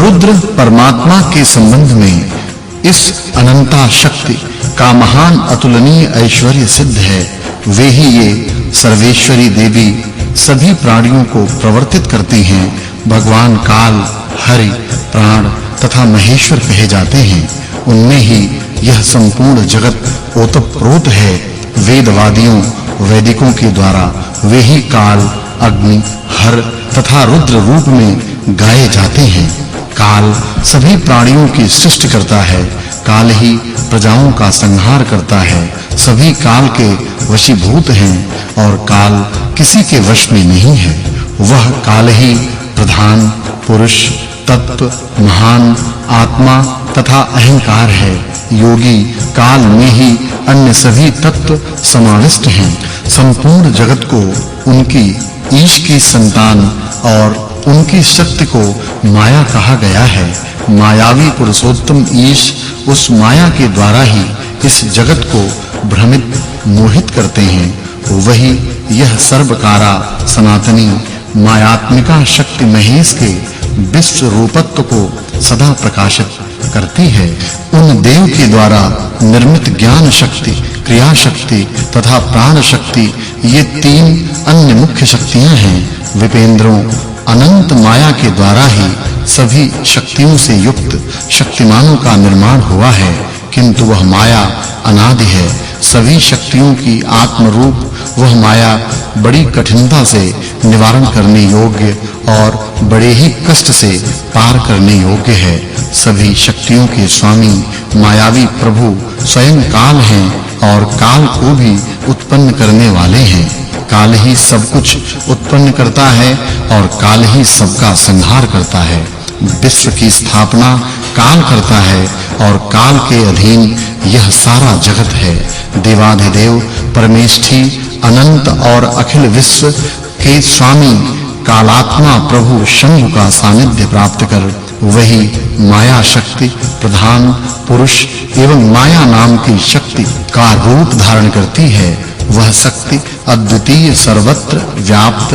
रुद्र परमात्मा के संबंध में इस अनंता शक्ति का महान अतुलनीय ऐश्वर्य सिद्ध है। वे ही ये सर्वेश्वरी देवी सभी प्राणियों को प्रवर्तित करती हैं। भगवान काल, हरि, प्राण तथा महेश्वर कहे जाते हैं। उनमें ही यह संपूर्ण जगत ओतप्रोत है। वेदवादियों वैदिकों के द्वारा वे ही काल, अग्नि, हर तथा रुद्र रूप में गाए जाते हैं। काल सभी प्राणियों की सृष्टि करता है। काल ही प्रजाओं का संहार करता है। सभी काल के वशीभूत हैं और काल किसी के वश में नहीं है। वह काल ही प्रधान, पुरुष, तत्व, महान, आत्मा तथा अहंकार है। योगी काल में ही अन्य सभी तत्व समाविष्ट हैं। संपूर्ण जगत को उनकी ईश की संतान और उनकी शक्ति को माया कहा गया है। मायावी पुरुषोत्तम ईश उस माया के द्वारा ही इस जगत को भ्रमित, मोहित करते हैं। वही यह सर्वकारा सनातनी मायात्मिका शक्ति महेश के विश्व रूपत्व को सदा प्रकाशित करती है। उन देव के द्वारा निर्मित ज्ञान शक्ति, क्रिया शक्ति तथा प्राण शक्ति ये तीन अन्य मुख्य शक्तियां हैं। विपेंद्रों अनंत माया के द्वारा ही सभी शक्तियों से युक्त शक्तिमानों का निर्माण हुआ है, किंतु वह माया अनादि है। सभी शक्तियों की आत्म रूप वह माया बड़ी कठिनता से निवारण करने योग्य और बड़े ही कष्ट से पार करने योग्य है। सभी शक्तियों के स्वामी मायावी प्रभु स्वयं काल हैं और काल को भी उत्पन्न करने वाले हैं। काल ही सब कुछ उत्पन्न करता है और काल ही सबका संहार करता है। विश्व की स्थापना काल करता है और काल के अधीन यह सारा जगत है। देवाधिदेव परमेष्ठी अनंत और अखिल विश्व के स्वामी कालात्मा प्रभु शंभु का सानिध्य प्राप्त कर वही माया शक्ति, प्रधान, पुरुष एवं माया नाम की शक्ति का रूप धारण करती है। वह शक्ति अद्वितीय, सर्वत्र व्याप्त,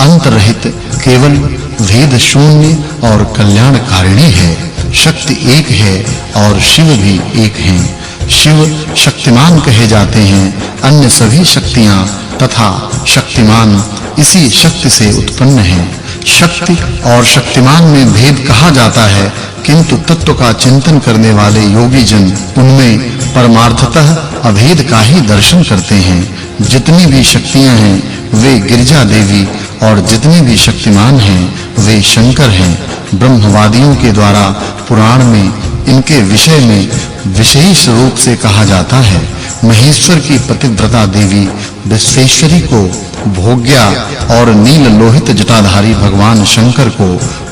अंत रहित, केवल भेद शून्य और कल्याणकारिणी है। शक्ति एक है और शिव भी एक हैं। शिव शक्तिमान कहे जाते हैं। अन्य सभी शक्तियां तथा शक्तिमान इसी शक्ति से उत्पन्न हैं। शक्ति और शक्तिमान में भेद कहा जाता है, किंतु तत्व का चिंतन करने वाले योगी जन उनमें परमार्थतः अभेद का ही दर्शन करते हैं। जितनी भी शक्तियां हैं वे गिरिजा देवी और जितने भी शक्तिमान हैं वे शंकर हैं। ब्रह्मवादियों के द्वारा पुराण में इनके विषय में विशेष रूप से कहा जाता है। महेश्वर की पतिव्रता देवी विश्वेश्वरी को भोग्या और नील लोहित जटाधारी भगवान शंकर को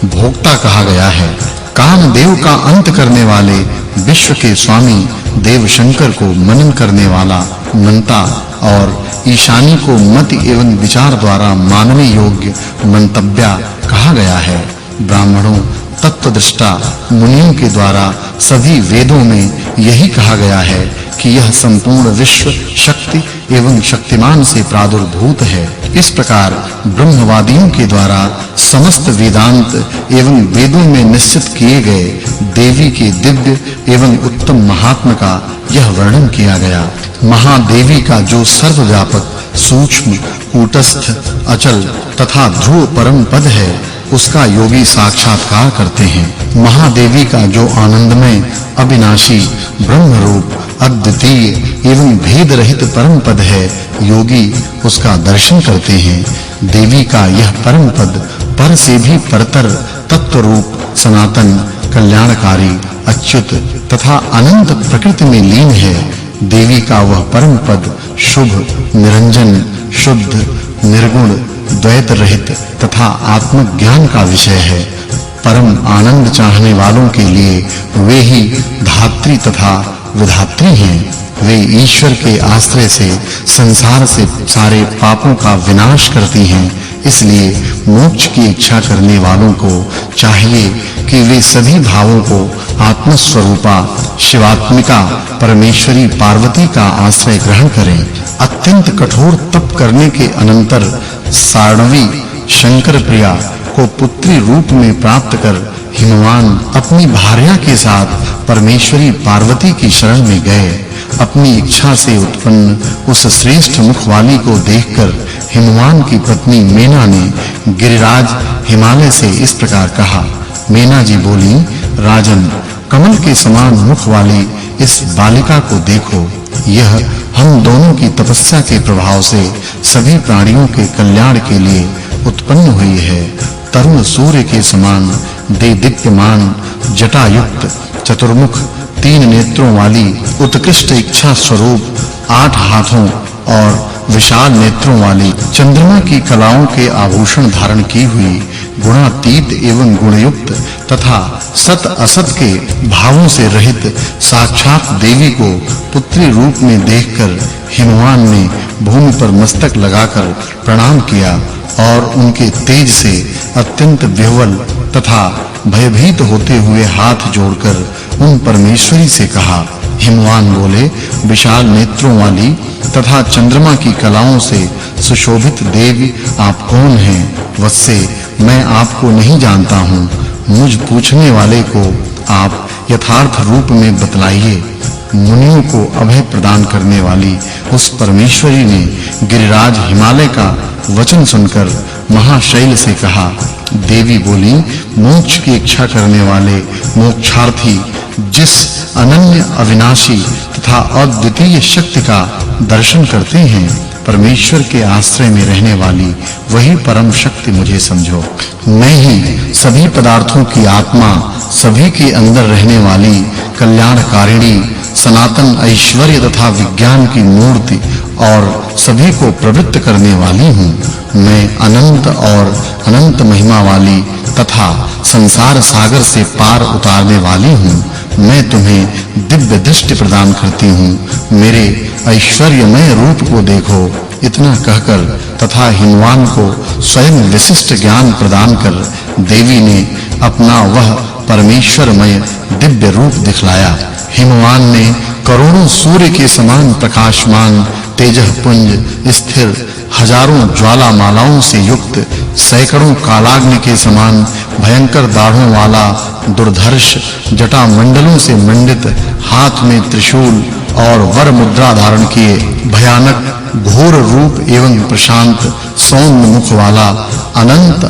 भोक्ता कहा गया है। कामदेव का अंत करने वाले विश्व के स्वामी देव शंकर को मनन करने वाला मंता और ईशानी को मति एवं विचार द्वारा मानने योग्य मंतव्या कहा गया है। ब्राह्मणों, तत्वदृष्टा मुनियों के द्वारा सभी वेदों में यही कहा गया है कि यह संपूर्ण विश्व शक्ति एवं शक्तिमान से प्रादुर्भूत है। इस प्रकार ब्रह्मवादियों के द्वारा समस्त वेदांत एवं वेदों में निश्चित किए गए देवी के दिव्य एवं उत्तम महात्म का यह वर्णन किया गया। महादेवी का जो सर्वव्यापक, सूक्ष्म, कूटस्थ, अचल तथा ध्रुव परम पद है उसका योगी साक्षात्कार करते हैं। महादेवी का जो आनंदमय, अविनाशी, ब्रह्म रूप, अद्वितीय एवं भेद रहित परम पद है, योगी उसका दर्शन करते हैं। देवी का यह परम पद पर से भी परतर तत्व रूप, सनातन, कल्याणकारी, अच्युत तथा अनंत प्रकृति में लीन है। देवी का वह परम पद शुभ, निरंजन, शुद्ध, निर्गुण, द्वैत रहित तथा आत्मज्ञान का विषय है। परम आनंद चाहने वालों के लिए वे ही धात्री तथा विधात्री हैं। वे ईश्वर के आश्रय से संसार से सारे पापों का विनाश करती हैं। इसलिए मोक्ष की इच्छा करने वालों को चाहिए कि वे सभी भावों को आत्मस्वरूपा शिवात्मिका परमेश्वरी पार्वती का आश्रय ग्रहण करें। अत्यंत कठोर तप करने के अनंतर सारणवी शंकर प्रिया को पुत्री रूप में प्राप्त कर हिमवान अपनी भार्या के साथ परमेश्वरी पार्वती की शरण में गए। अपनी इच्छा से उत्पन्न उस श्रेष्ठ मुख वाली को देखकर हिमवान की पत्नी मेना ने गिरिराज हिमालय से इस प्रकार कहा। मेना जी बोली, राजन, कमल के समान मुख वाली इस बालिका को देखो। यह हम दोनों की तपस्या के प्रभाव से सभी प्राणियों के कल्याण के लिए उत्पन्न हुई है। तरुण सूर्य के समान देदीप्यमान जटायुक्त चतुर्मुख 3 नेत्रों वाली उत्कृष्ट इच्छा स्वरूप 8 हाथों और विशाल नेत्रों वाली चंद्रमा की कलाओं के आभूषण धारण की हुई गुणातीत एवं गुणयुक्त तथा सत असत के भावों से रहित साक्षात देवी को पुत्री रूप में देखकर हिमवान ने भूमि पर मस्तक लगाकर प्रणाम किया और उनके तेज से अत्यंत विह्वल तथा भयभीत होते हुए हाथ जोड़कर उन परमेश्वरी से कहा। हिमवान बोले, विशाल नेत्रों वाली तथा चंद्रमा की कलाओं से सुशोभित देवी आप कौन हैं? वत्से, मैं आपको नहीं जानता हूँ। मुझ पूछने वाले को आप यथार्थ रूप में बतलाइए। मुनियों को अभय प्रदान करने वाली उस परमेश्वरी ने गिरिराज हिमालय का वचन सुनकर महाशैल से कहा। देवी बोली, मोक्ष की इच्छा करने वाले मोक्षार्थी जिस अनन्य अविनाशी तथा अद्वितीय शक्ति का दर्शन करते हैं, परमेश्वर के आश्रय में रहने वाली वही परम शक्ति मुझे समझो। मैं ही सभी पदार्थों की आत्मा, सभी के अंदर रहने वाली कल्याणकारिणी, सनातन ऐश्वर्य तथा विज्ञान की मूर्ति और सभी को प्रवृत्त करने वाली हूँ। मैं अनंत और अनंत महिमा वाली तथा संसार सागर से पार उतारने वाली हूँ। मैं तुम्हें दिव्य दृष्टि प्रदान करती हूँ। मेरे ऐश्वर्यमय रूप को देखो। इतना कहकर तथा हिमवान को स्वयं विशिष्ट ज्ञान प्रदान कर देवी ने अपना वह परमेश्वरमय दिव्य रूप दिखलाया। हिमवान ने करोड़ों सूर्य के समान प्रकाशमान तेजःपुंज स्थिर हजारों ज्वालामालाओं से युक्त सैकड़ों कालाग्नि के समान भयंकर दाढ़ों वाला दुर्धर्ष जटा मंडलों से मंडित हाथ में त्रिशूल और वर मुद्रा धारण किए भयानक घोर रूप एवं प्रशांत सौम्य मुख वाला अनंत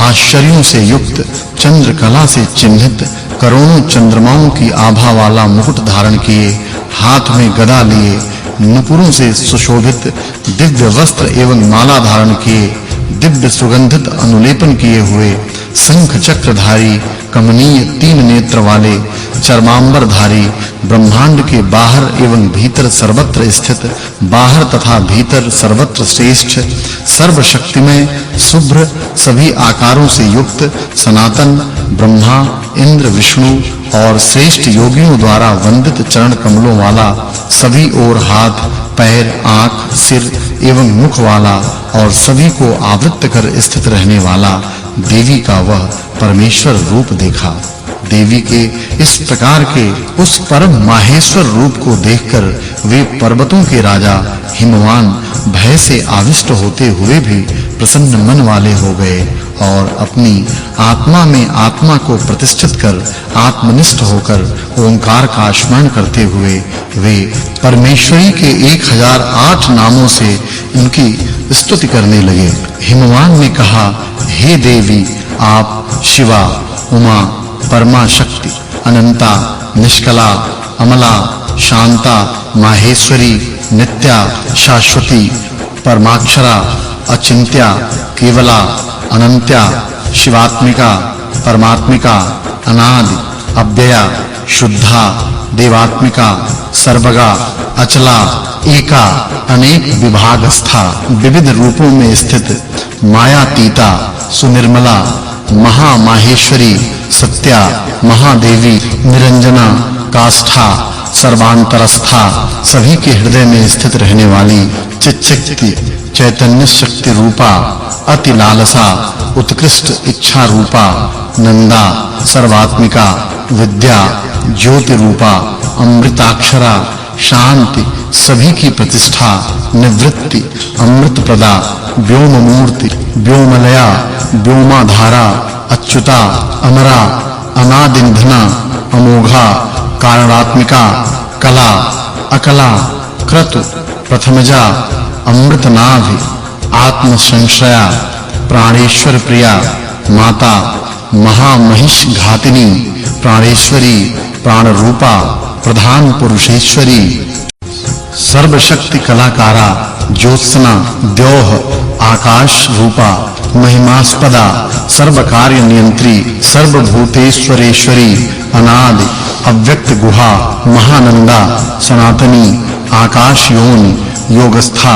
आश्चर्यों से युक्त चंद्रकला से चिन्हित करोड़ों चंद्रमाओं की आभा वाला मुकुट धारण किए हाथ में गदा लिए नुपुरों से सुशोभित दिव्य वस्त्र एवं माला धारण किए दिव्य सुगंधित अनुलेपन किए हुए शंख चक्रधारी कमनीय 3 नेत्र वाले चर्मांबरधारी ब्रह्मांड के बाहर एवं भीतर सर्वत्र स्थित बाहर तथा भीतर सर्वत्र श्रेष्ठ सर्वशक्तिमय शुभ्र सभी आकारों से युक्त सनातन ब्रह्मा इंद्र विष्णु और श्रेष्ठ योगियों द्वारा वंदित चरण कमलों वाला सभी ओर हाथ पैर आंख सिर एवं मुख वाला और सभी को आवृत कर स्थित रहने वाला देवी का वह परमेश्वर रूप देखा। देवी के इस प्रकार के उस परम माहेश्वर रूप को देखकर वे पर्वतों के राजा हिमवान भय से आविष्ट होते हुए भी प्रसन्न मन वाले हो गए और अपनी आत्मा में आत्मा को प्रतिष्ठित कर आत्मनिष्ठ होकर ओंकार का स्मरण करते हुए वे परमेश्वरी के 1008 नामों से इनकी स्तुति करने लगे। हिमवान ने कहा, हे देवी, आप शिवा, उमा, परमा शक्ति, अनंता, निष्कला, अमला, शांता, माहेश्वरी, नित्या, शाश्वती, परमाक्षरा, अचिंत्या, केवला, अनंत्या, शिवात्मिका, परमात्मिका, अनादि, अव्यया, शुद्धा, देवात्मिका, सर्वगा, अचला, एका, अनेक विभागस्था, विविध रूपों में स्थित, मायातीता, सुनिर्मला, महामाहेश्वरी, सत्या, महादेवी, निरंजना, काष्ठा, सर्वांतरस्था, सभी के हृदय में स्थित रहने वाली चित्शक्ति, चैतन्य शक्ति रूपा, अति लालसा, उत्कृष्ट इच्छा रूपा, नंदा, सर्वात्मिका, विद्या, ज्योति रूपा, अमृताक्षरा, शांति, सभी की प्रतिष्ठा, निवृत्ति, अमृत प्रदा, व्योम मूर्ति, व्योमलया, व्योमाधारा, अच्युता, अमरा, अनादिनिधना अमोघा कारणात्मिका कला अकला क्रतु प्रथमजा अमृतनाभि आत्म संश्रया प्राणेश्वर प्रिया माता महामहिष घातिनी प्राणेश्वरी प्राण रूपा प्रधान पुरुषेश्वरी सर्वशक्ति कलाकारा ज्योत्सना द्योह आकाश रूपा महिमास्पदा सर्व कार्य नियंत्री सर्वभूतेश्वरेश्वरी अनादि अव्यक्त गुहा महानंदा सनातनी आकाश योनि योगस्था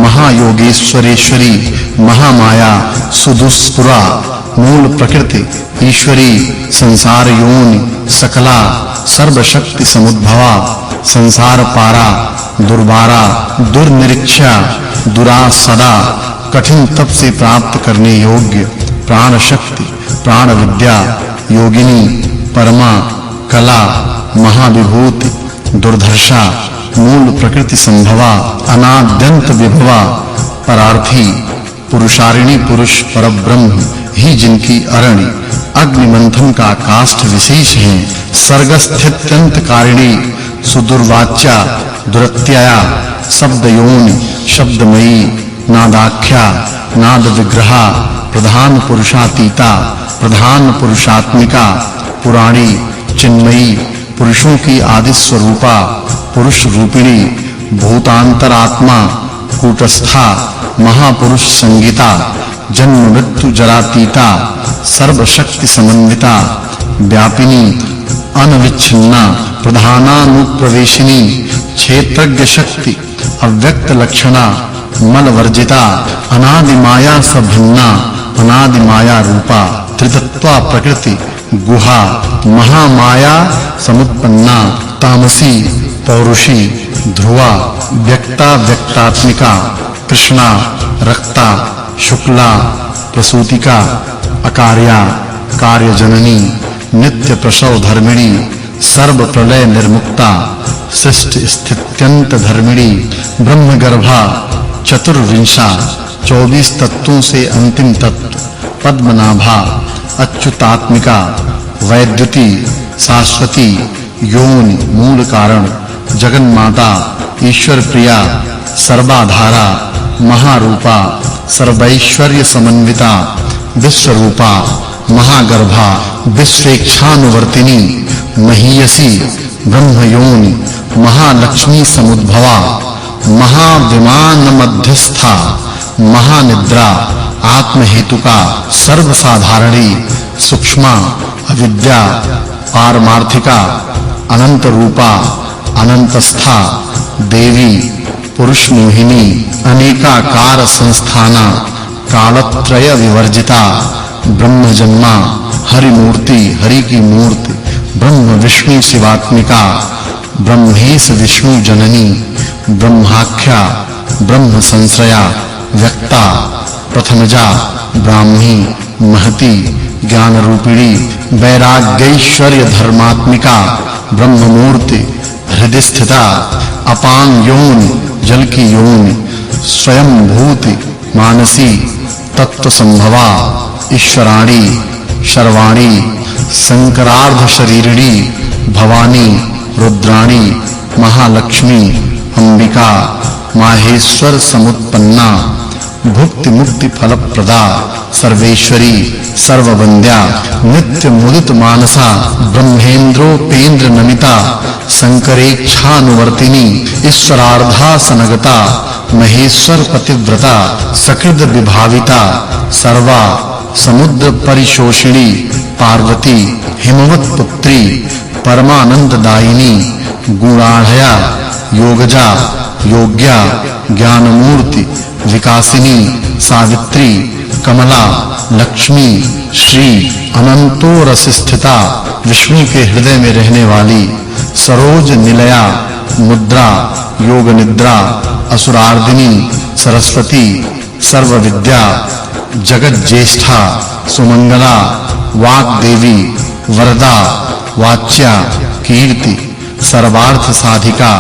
महायोगेश्वरेश्वरी महामाया सुदुष्पुरा मूल प्रकृति ईश्वरी संसार योनि सकला सर्वशक्ति समुद्भवा संसार पारा दुर्बारा दुर्निरीक्षा दुरा सदा कठिन तप से प्राप्त करने योग्य प्राण शक्ति प्राण विद्या योगिनी परमा कला महाविभूति दुर्धर्षा मूल प्रकृति संभवा अनाद्यंत विभवा परार्थी पुरुषारिणी पुरुष परब्रह्म ही जिनकी अरणि अग्नि मंथन का काष्ठ विशेष है सर्गस्थित्यंत कारिणी सुदुर्वाच्या दुरत्याया शब्द योनि शब्दमयी नादाख्या नाद विग्रहा प्रधान पुरुषातीता प्रधान पुरुषात्मिका पुराणी चिन्मयी पुरुषों की आदि स्वरूपा पुरुष रूपिणी भूतांतरात्मा कूटस्था महापुरुष संगीता जन्म मृत्यु जरातीता सर्व शक्ति समन्विता व्यापिनी अनविच्छिन्ना प्रधानानुप्रवेशिनी क्षेत्रज्ञ शक्ति अव्यक्त लक्षणा मल वर्जिता अनादि माया सभिन्ना अनादि माया रूपा त्रितत्वा प्रकृति गुहा महामाया समुत्पन्ना तामसी पौरुषी ध्रुवा व्यक्ता व्यक्तात्मिका कृष्णा रक्ता शुक्ला प्रसूतिका अकार्या कार्यजननी नित्य प्रसव धर्मिणी सर्व प्रलय निर्मुक्ता सृष्टि स्थित्यंत धर्मिणी ब्रह्मगर्भा चतुर्विंशा 24 तत्वों से अंतिम तत्व पद्मनाभा अच्युतात्मिका वैद्युति शाश्वती योनि मूल कारण जगन्माता ईश्वर प्रिया सर्वाधारा महारूपा सर्वैश्वर्य समन्विता विश्वरूपा महागर्भा विश्वेक्षानुवर्तिनी महीयसी ब्रह्मयोनि महालक्ष्मी समुद्भवा महाविमान मध्यस्था महानिद्रा आत्महेतुका सर्वसाधारणी सूक्ष्मा अविद्या पारमार्थिका अनंत रूपा अनंतस्था देवी पुरुष मोहिनी अनेकाकार संस्थाना कालत्रय विवर्जिता ब्रह्म जन्मा हरि मूर्ति हरि की मूर्ति ब्रह्म विष्णु शिवात्मिका ब्रह्मेश विष्णु जननी ब्रह्माख्या ब्रह्म संश्रया व्यक्ता प्रथमजा ब्राह्मी महती ज्ञान रूपिणी वैराग्यैश्वर्य धर्मात्मिका ब्रह्म मूर्ति हृदय स्थिता अपान योनि जल की योनि स्वयं भूति मानसी तत्व संभवा ईश्वराणी शर्वाणी शंकरार्ध शरीरिणी भवानी रुद्राणी महालक्ष्मी अंबिका माहेश्वर समुत्पन्ना भुक्ति मुक्ति फलप्रदा सर्वेश्वरी सर्ववंद्या नित्य मुदित मानसा ब्रह्मेंद्रोपेंद्र नमिता शंकरेच्छानुवर्तिनी ईश्वरार्धा सनगता महेश्वर पतिव्रता सकृद विभाविता सर्वा समुद्र परिशोषिणी पार्वती हिमवत पुत्री परमानंद दायिनी गुणाढ़या योगजा योग्या ज्ञानमूर्ति विकासिनी सावित्री कमला लक्ष्मी श्री अनंतो रस स्थिता विष्णु के हृदय में रहने वाली सरोज निलया मुद्रा योग निद्रा असुरार्दिनी सरस्वती सर्व विद्या जगत ज्येष्ठा सुमंगला वाक देवी वरदा वाच्या कीर्ति सर्वार्थ साधिका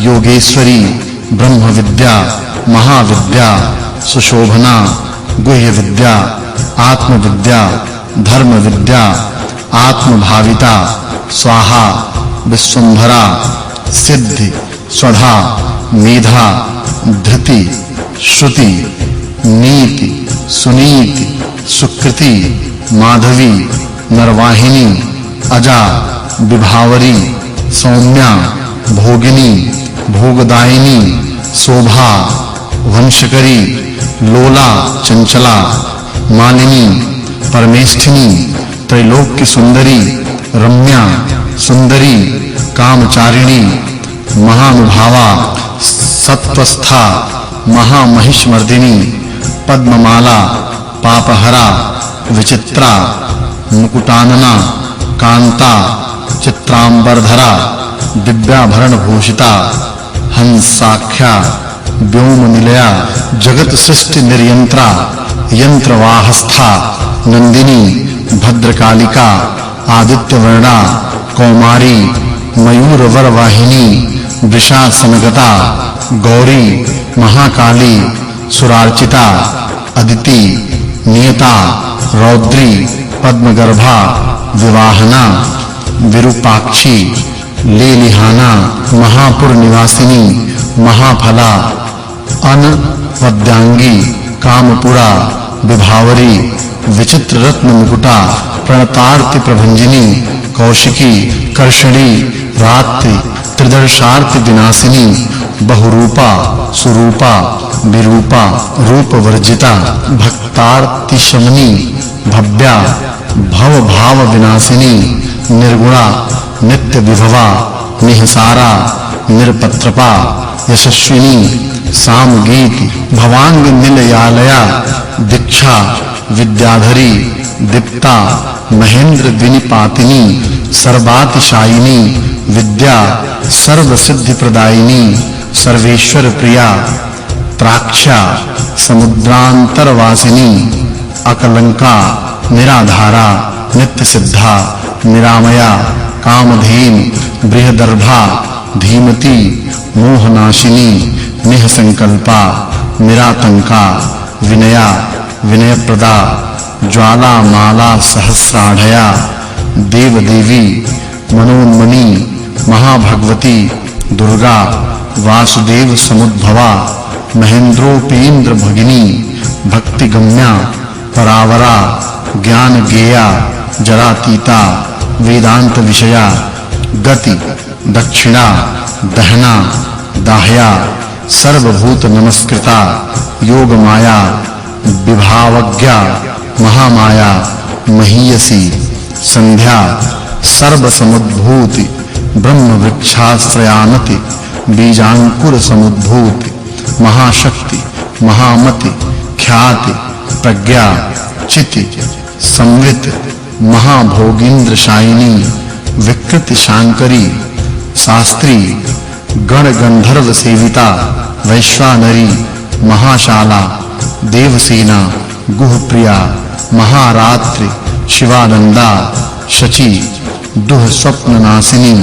योगेश्वरी ब्रह्म विद्या महाविद्या सुशोभना गुह्य विद्या आत्म विद्या धर्म विद्या आत्मभाविता स्वाहा विश्वंभरा सिद्धि स्वधा मेधा धृति श्रुति नीति सुनीति सुकृति माधवी नरवाहिनी अजा विभावरी सौम्या भोगिनी भोगदायिनी शोभा वंशकरी लोला चंचला मालिनी परमेष्ठिनी त्रैलोक्य सुंदरी रम्या सुंदरी कामचारिणी महानुभावा सत्वस्था महामहिषमर्दिनी पद्ममाला पापहरा विचित्रा मुकुटानना कांता चित्रांबरधरा दिव्याभरण भूषिता हंसाख्या व्योम निलया जगत सृष्टि निर्यंत्रा यंत्रवाहस्था नंदिनी भद्रकालिका आदित्यवर्णा कौमारी मयूरवरवाहिनी वृषासनगता गौरी महाकाली सुरार्चिता अदिति नियता रौद्री पद्मगर्भा विवाहना विरूपाक्षी लेलिहाना महापुर निवासिनी महाफला अनवद्यांगी कामपुरा विभावरी विचित्र रत्न मुकुटा प्रणतार्ति प्रभंजिनी कौशिकी कर्षणी रात्रि त्रिदर्शार्ति विनाशिनी बहुरूपा सुरूपा विरूपा रूप वर्जिता भक्तार्ति शमनी भव्या भव भाव विनाशिनी निर्गुणा नित्य विभवा निहसारा निरपत्रपा यशस्विनी सामगीत भवांग निलयालया दीक्षा विद्याधरी दीप्ता महेंद्र विनिपातिनी सर्वातिशायिनी विद्या सर्व सिद्धि प्रदायिनी सर्वेश्वर प्रिया त्राक्षा समुद्रांतरवासिनी अकलंका निराधारा नित्य सिद्धा निरामया कामधेन बृहदर्भा धीमती मोहनाशिनी निःसंकल्पा निरातंका विनया विनयप्रदा ज्वाला माला सहस्राढया देवदेवी मनोन्मनी महाभगवती दुर्गा वासुदेव समुद्भवा महेंद्रोपेंद्र भगिनी भक्तिगम्या परावरा ज्ञान गेया जरातीता वेदांत विषया गति दक्षिणा दहना दाह्या सर्वभूत नमस्कृता योग माया विभावज्ञा महामाया महीयसी संध्या सर्व समुद्भूति ब्रह्म वृक्षाश्रयानति बीजांकुर समुद्भूति महाशक्ति महामति ख्याति प्रज्ञा चिति संवित महाभोगींद्र शायिनी विकृति शांकरी शास्त्री गण गंधर्व सेविता वैश्वानरी महाशाला देवसेना गुहप्रिया महारात्रि शिवानंदा शची दुह स्वप्ननाशिनी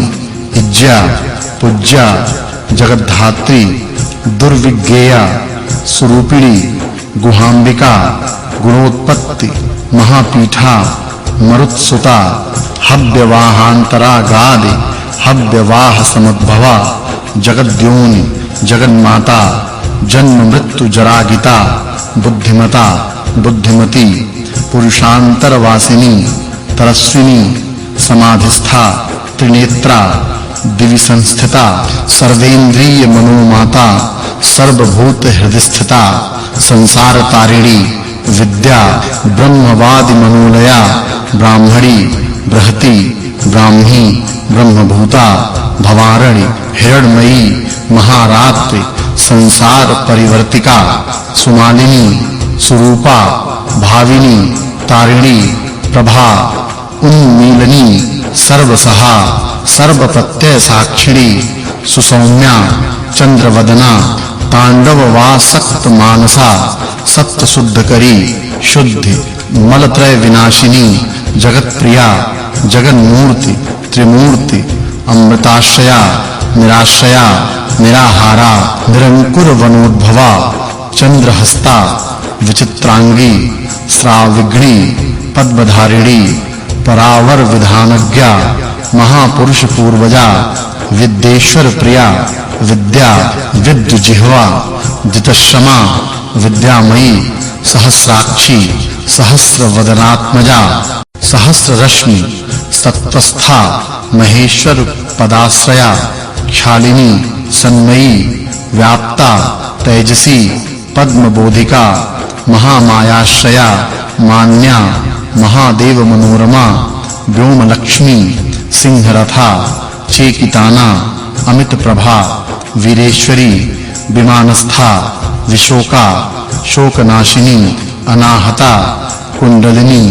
इज्जा पूज्या जगद्धात्री दुर्विज्ञेया स्वरूपिणी गुहांबिका गुणोत्पत्ति महापीठा मरुत्सुता हव्यवाहांतरा गादि हव्यवाह समुद्भवा जगद्योनि जगन्माता जन्म मृत्यु जरागिता बुद्धिमता बुद्धिमती पुरुषांतरवासिनी तरस्विनी समाधिस्था त्रिनेत्रा दिवि संस्थिता सर्वेंद्रिय मनोमाता सर्वभूत हृदयस्थिता संसार तारिणी विद्या ब्रह्मवादि मनोलया ब्राह्मणी बृहति ब्राह्मी ब्रह्मभूता भवारणी हिरण्मयी महारात्रि संसार परिवर्तिका सुमालिनी सुरूपा भाविनी तारिणी प्रभा उन्मीलनी सर्वसहा सर्वप्रत्यय साक्षिणी सुसौम्या चंद्रवदना तांडव वासक्त मानसा सत्य शुद्धकरी शुद्धि मलत्रय विनाशिनी जगत प्रिया जगन्मूर्ति त्रिमूर्ति अमृताश्रया निराश्रया निराहारा निरंकुर वनोद्भवा चंद्रहस्ता विचित्रांगी श्राविग्णी पद्मधारिणी परावर विधानज्ञा महापुरुष पूर्वजा विद्येश्वर प्रिया विद्या विद्यु जिह्वा जितश्रमा विद्यामयी सहस्राक्षी सहस्रवदनात्मजा सहस्ररश्मि सत्वस्था महेश्वर पदाश्रया क्षालिनी सन्मयी व्याप्ता तेजसी पद्मबोधिका महामायाश्रया मान्या महादेव मनोरमा व्योमलक्ष्मी सिंहरथा चेकिताना अमित प्रभा वीरेश्वरी विमानस्था विशोका शोकनाशिनी अनाहता कुंडलिनी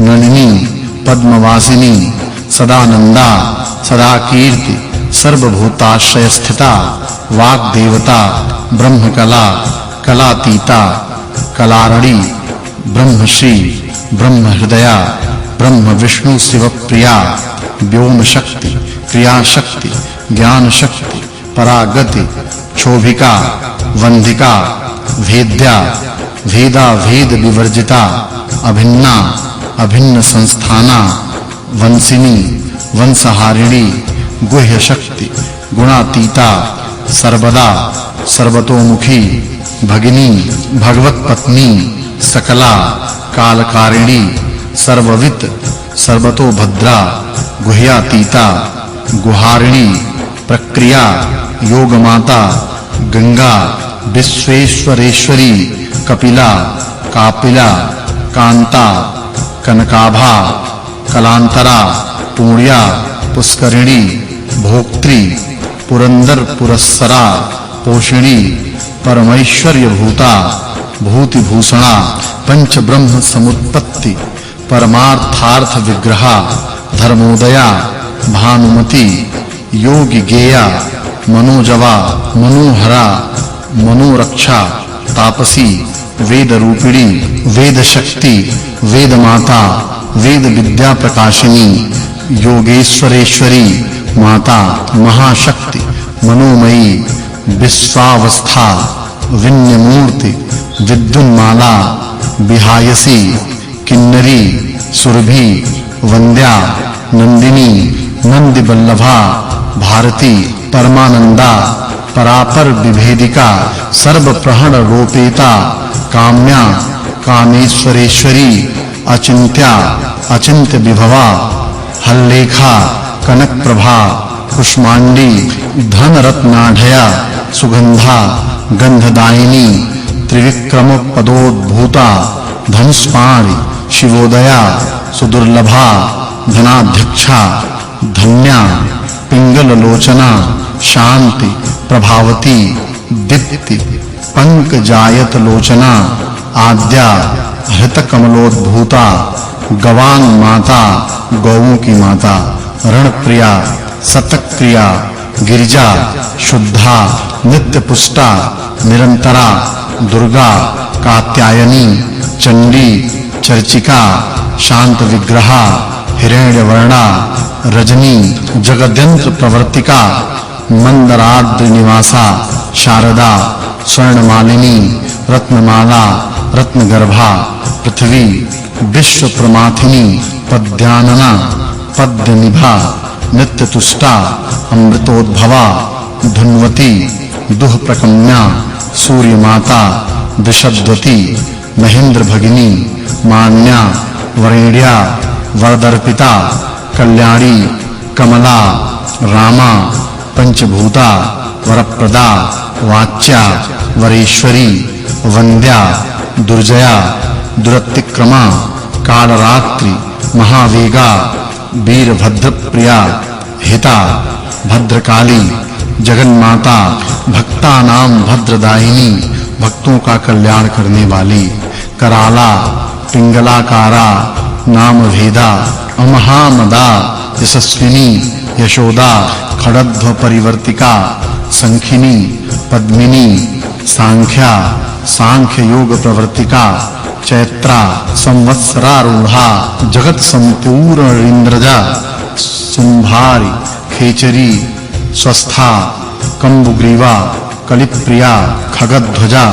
नलिनी पद्मवासिनी सदानंदा सदाकीर्ति सर्वभूताश्रय स्थिता वाग्देवता ब्रह्मकला कलातीता कलारणी ब्रह्मश्री ब्रह्महृदया ब्रह्म विष्णु शिवप्रिया व्योम शक्ति क्रिया शक्ति ज्ञान शक्ति परागति क्षोभिका वंदिका भेद्या भेदा भेद विवर्जिता अभिन्ना अभिन्न संस्थाना वंसिनी वंसहारिणी गुह्य शक्ति गुणातीता सर्वदा सर्वतोमुखी भगिनी भगवत पत्नी सकला कालकारिणी सर्ववित सर्वतोभद्रा गुह्यातीता गुहारिणी प्रक्रिया योगमाता गंगा विश्वेश्वरेश्वरी कपिला कापिला कांता कनकाभा कलांतरा पुण्या पुष्करिणी भोक्त्री पुरंदर पुरस्सरा पोषिणी परमैश्वर्य भूता भूति भूषणा पंच ब्रह्म समुत्पत्ति परमार्थार्थ विग्रहा धर्मोदया भानुमति योगी गेया मनोजवा मनोहरा मनोरक्षा तापसी वेद रूपिणी वेद शक्ति वेद माता वेद विद्या प्रकाशिनी योगेश्वरेश्वरी माता महाशक्ति मनोमयी विश्वावस्था विन्यमूर्ति विद्युन्माला विहायसी किन्नरी सुरभि वंद्या नंदिनी नंदिवल्लभा भारती परमानंदा परापर विभेदिका सर्व प्रहण रूपेता काम्या कामेश्वरेश्वरी अचिंत्या अचिंत्य विभवा हल्लेखा कनक प्रभा कुष्मांडी धन रत्नाढया सुगंधा गंधदायिनी त्रिविक्रम पदोद्भूता धनुष्पाणि शिवोदया सुदुर्लभा धनाध्यक्षा धन्या पिंगल लोचना शांति प्रभावती दीप्ति पंकजायत लोचना आद्या हृत कमलोद्भूता गवान माता गौओं की माता रणप्रिया सतक्रिया गिरिजा शुद्धा नित्य पुष्टा निरंतरा दुर्गा कात्यायनी चंडी चर्चिका शांत विग्रहा हिरण्यवर्णा रजनी जगद्यंत्र प्रवर्तिका मंदराद्रि निवासा शारदा स्वर्णमालिनी रत्नमाला रत्नगर्भा पृथ्वी विश्व प्रमाथिनी पद्यानना पद्यनिभा नित्यतुष्टा अमृतोद्भवा धन्वती दुह प्रकम्या सूर्य माता दिशद्वती महेंद्र भगिनी मान्या वरेण्या वरदर्पिता कल्याणी कमला रामा पंचभूता वरप्रदा वाच्या वरेश्वरी वंद्या दुर्जया दुरतिक्रमा कालरात्रि महावेगा वीरभद्रप्रिया हिता भद्रकाली जगन्माता भक्तानां भद्रदायिनी भक्तों का कल्याण करने वाली कराला पिंगलाकारा नाम भेदा अमहामदा यशस्विनी यशोदा खड़ध्व परिवर्तिका संखिनी पद्मिनी सांख्या सांख्य योग प्रवर्तिका चैत्रा संवत्सरारूढ़ा जगत संपूर्ण इंद्रजा सुंभारी खेचरी स्वस्था कंबुग्रीवा कलिप्रिया खगध्वजा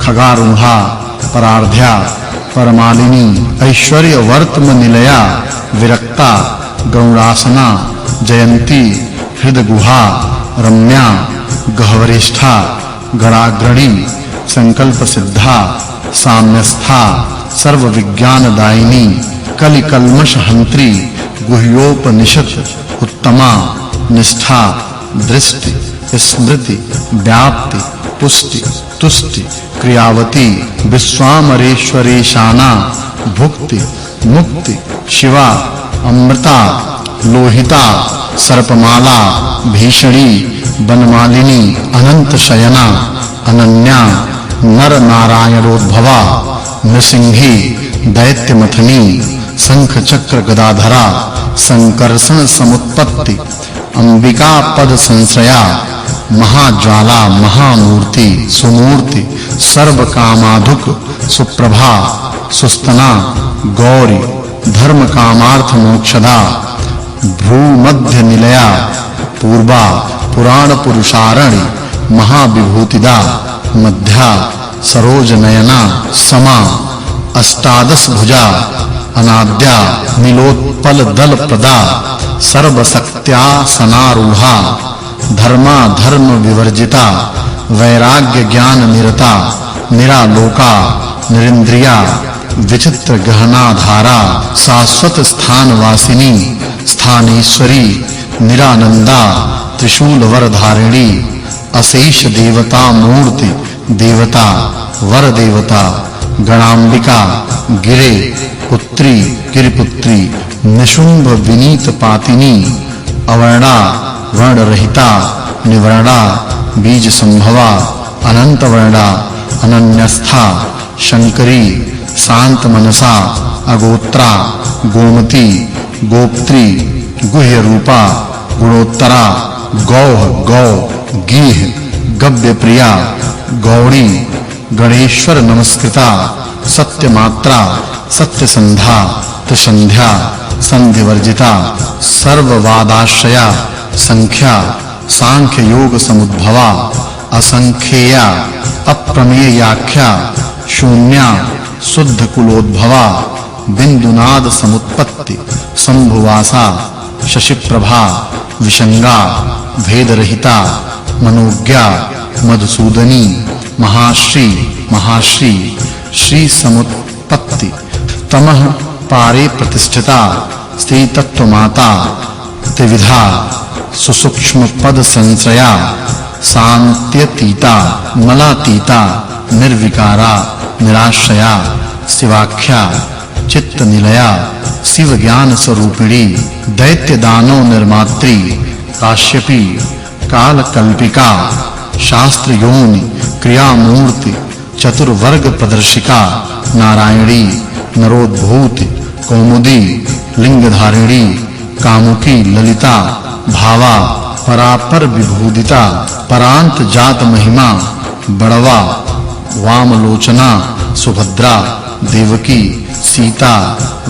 खगारूढ़ा परार्ध्या परमालिनी ऐश्वर्य वर्तम निलया विरक्ता गौरासना जयंती हृदगुहा रम्या गहवरिष्ठा गणाग्रणी संकल्प सिद्धा साम्यस्था सर्व विज्ञान दायिनी कलि कल्मष हंत्री गुह्योपनिषद उत्तमा निष्ठा दृष्टि स्मृति व्याप्ति पुष्टि तुष्टि क्रियावती विश्वामरेश्वरेशाना भुक्ति मुक्ति शिवा अमृता लोहिता सर्पमाला भीषणी वनमालिनी अनंत शयना अनन्या नर नारायणोद्भवा नृसिंही दैत्यमथनी शंख चक्र गदाधरा संकर्षण समुत्पत्ति अंबिका पद संश्रया महाज्वाला महामूर्ति सुमूर्ति सर्व कामाधुक सुप्रभा सुस्तना गौरी धर्म कामार्थ मोक्षदा भ्रूमध्य निलया पूर्वा पुराण पुरुषारणी महाविभूतिदा मध्या सरोज नयना समा अष्टादश भुजा अनाद्या नीलोत्पल दल प्रदा सर्व शक्त्या सनारूढ़ा धर्मा धर्म विवर्जिता वैराग्य ज्ञान निरता निरालोका निरिंद्रिया विचित्र गहना धारा शाश्वत स्थान वासिनी स्थानेश्वरी निरानंदा त्रिशूल वर धारिणी अशेष देवता मूर्ति देवता वर देवता गणांबिका गिरे पुत्री गिरिपुत्री निशुंभ विनीत पातिनी अवर्णा वर्ण रहिता निवर्णा बीज संभवा अनंत वर्णा अनन्यस्था शंकरी शांत मनसा अगोत्रा गोमती गोप्त्री गुह्य रूपा गुणोत्तरा गौह गौ गीह गव्य प्रिया गौड़ी गणेश्वर नमस्कृता सत्यमात्रा सत्यसंधा त्रिसंध्या संधिवर्जिता सर्ववादाश्रया संख्या सांख्य योग समुद्भवा असंख्येया अप्रमेयाख्या शून्या शुद्ध कुलोद्भवा बिंदुनाद समुत्पत्ति संभुवासा शशिप्रभा विशंगा भेदरहिता मनोज्ञा मधुसूदनी महाश्री महाश्री श्री समुत्पत्ति तमः पारे प्रतिष्ठिता स्त्री तत्व माता त्रिविधा सुसूक्ष्म पद संश्रया शांत्यतीता मलातीता निर्विकारा निराश्रया शिवाख्या चित्त निलया शिव ज्ञान स्वरूपिणी दैत्य दानव निर्मात्री काश्यपी काल कल्पिका शास्त्र योनि क्रिया मूर्ति चतुर्वर्ग प्रदर्शिका नारायणी नरोद्भूति कौमुदी लिंग धारिणी कामुकी ललिता भावा परापर विभूदिता परांत जात महिमा बड़वा वामलोचना सुभद्रा देवकी सीता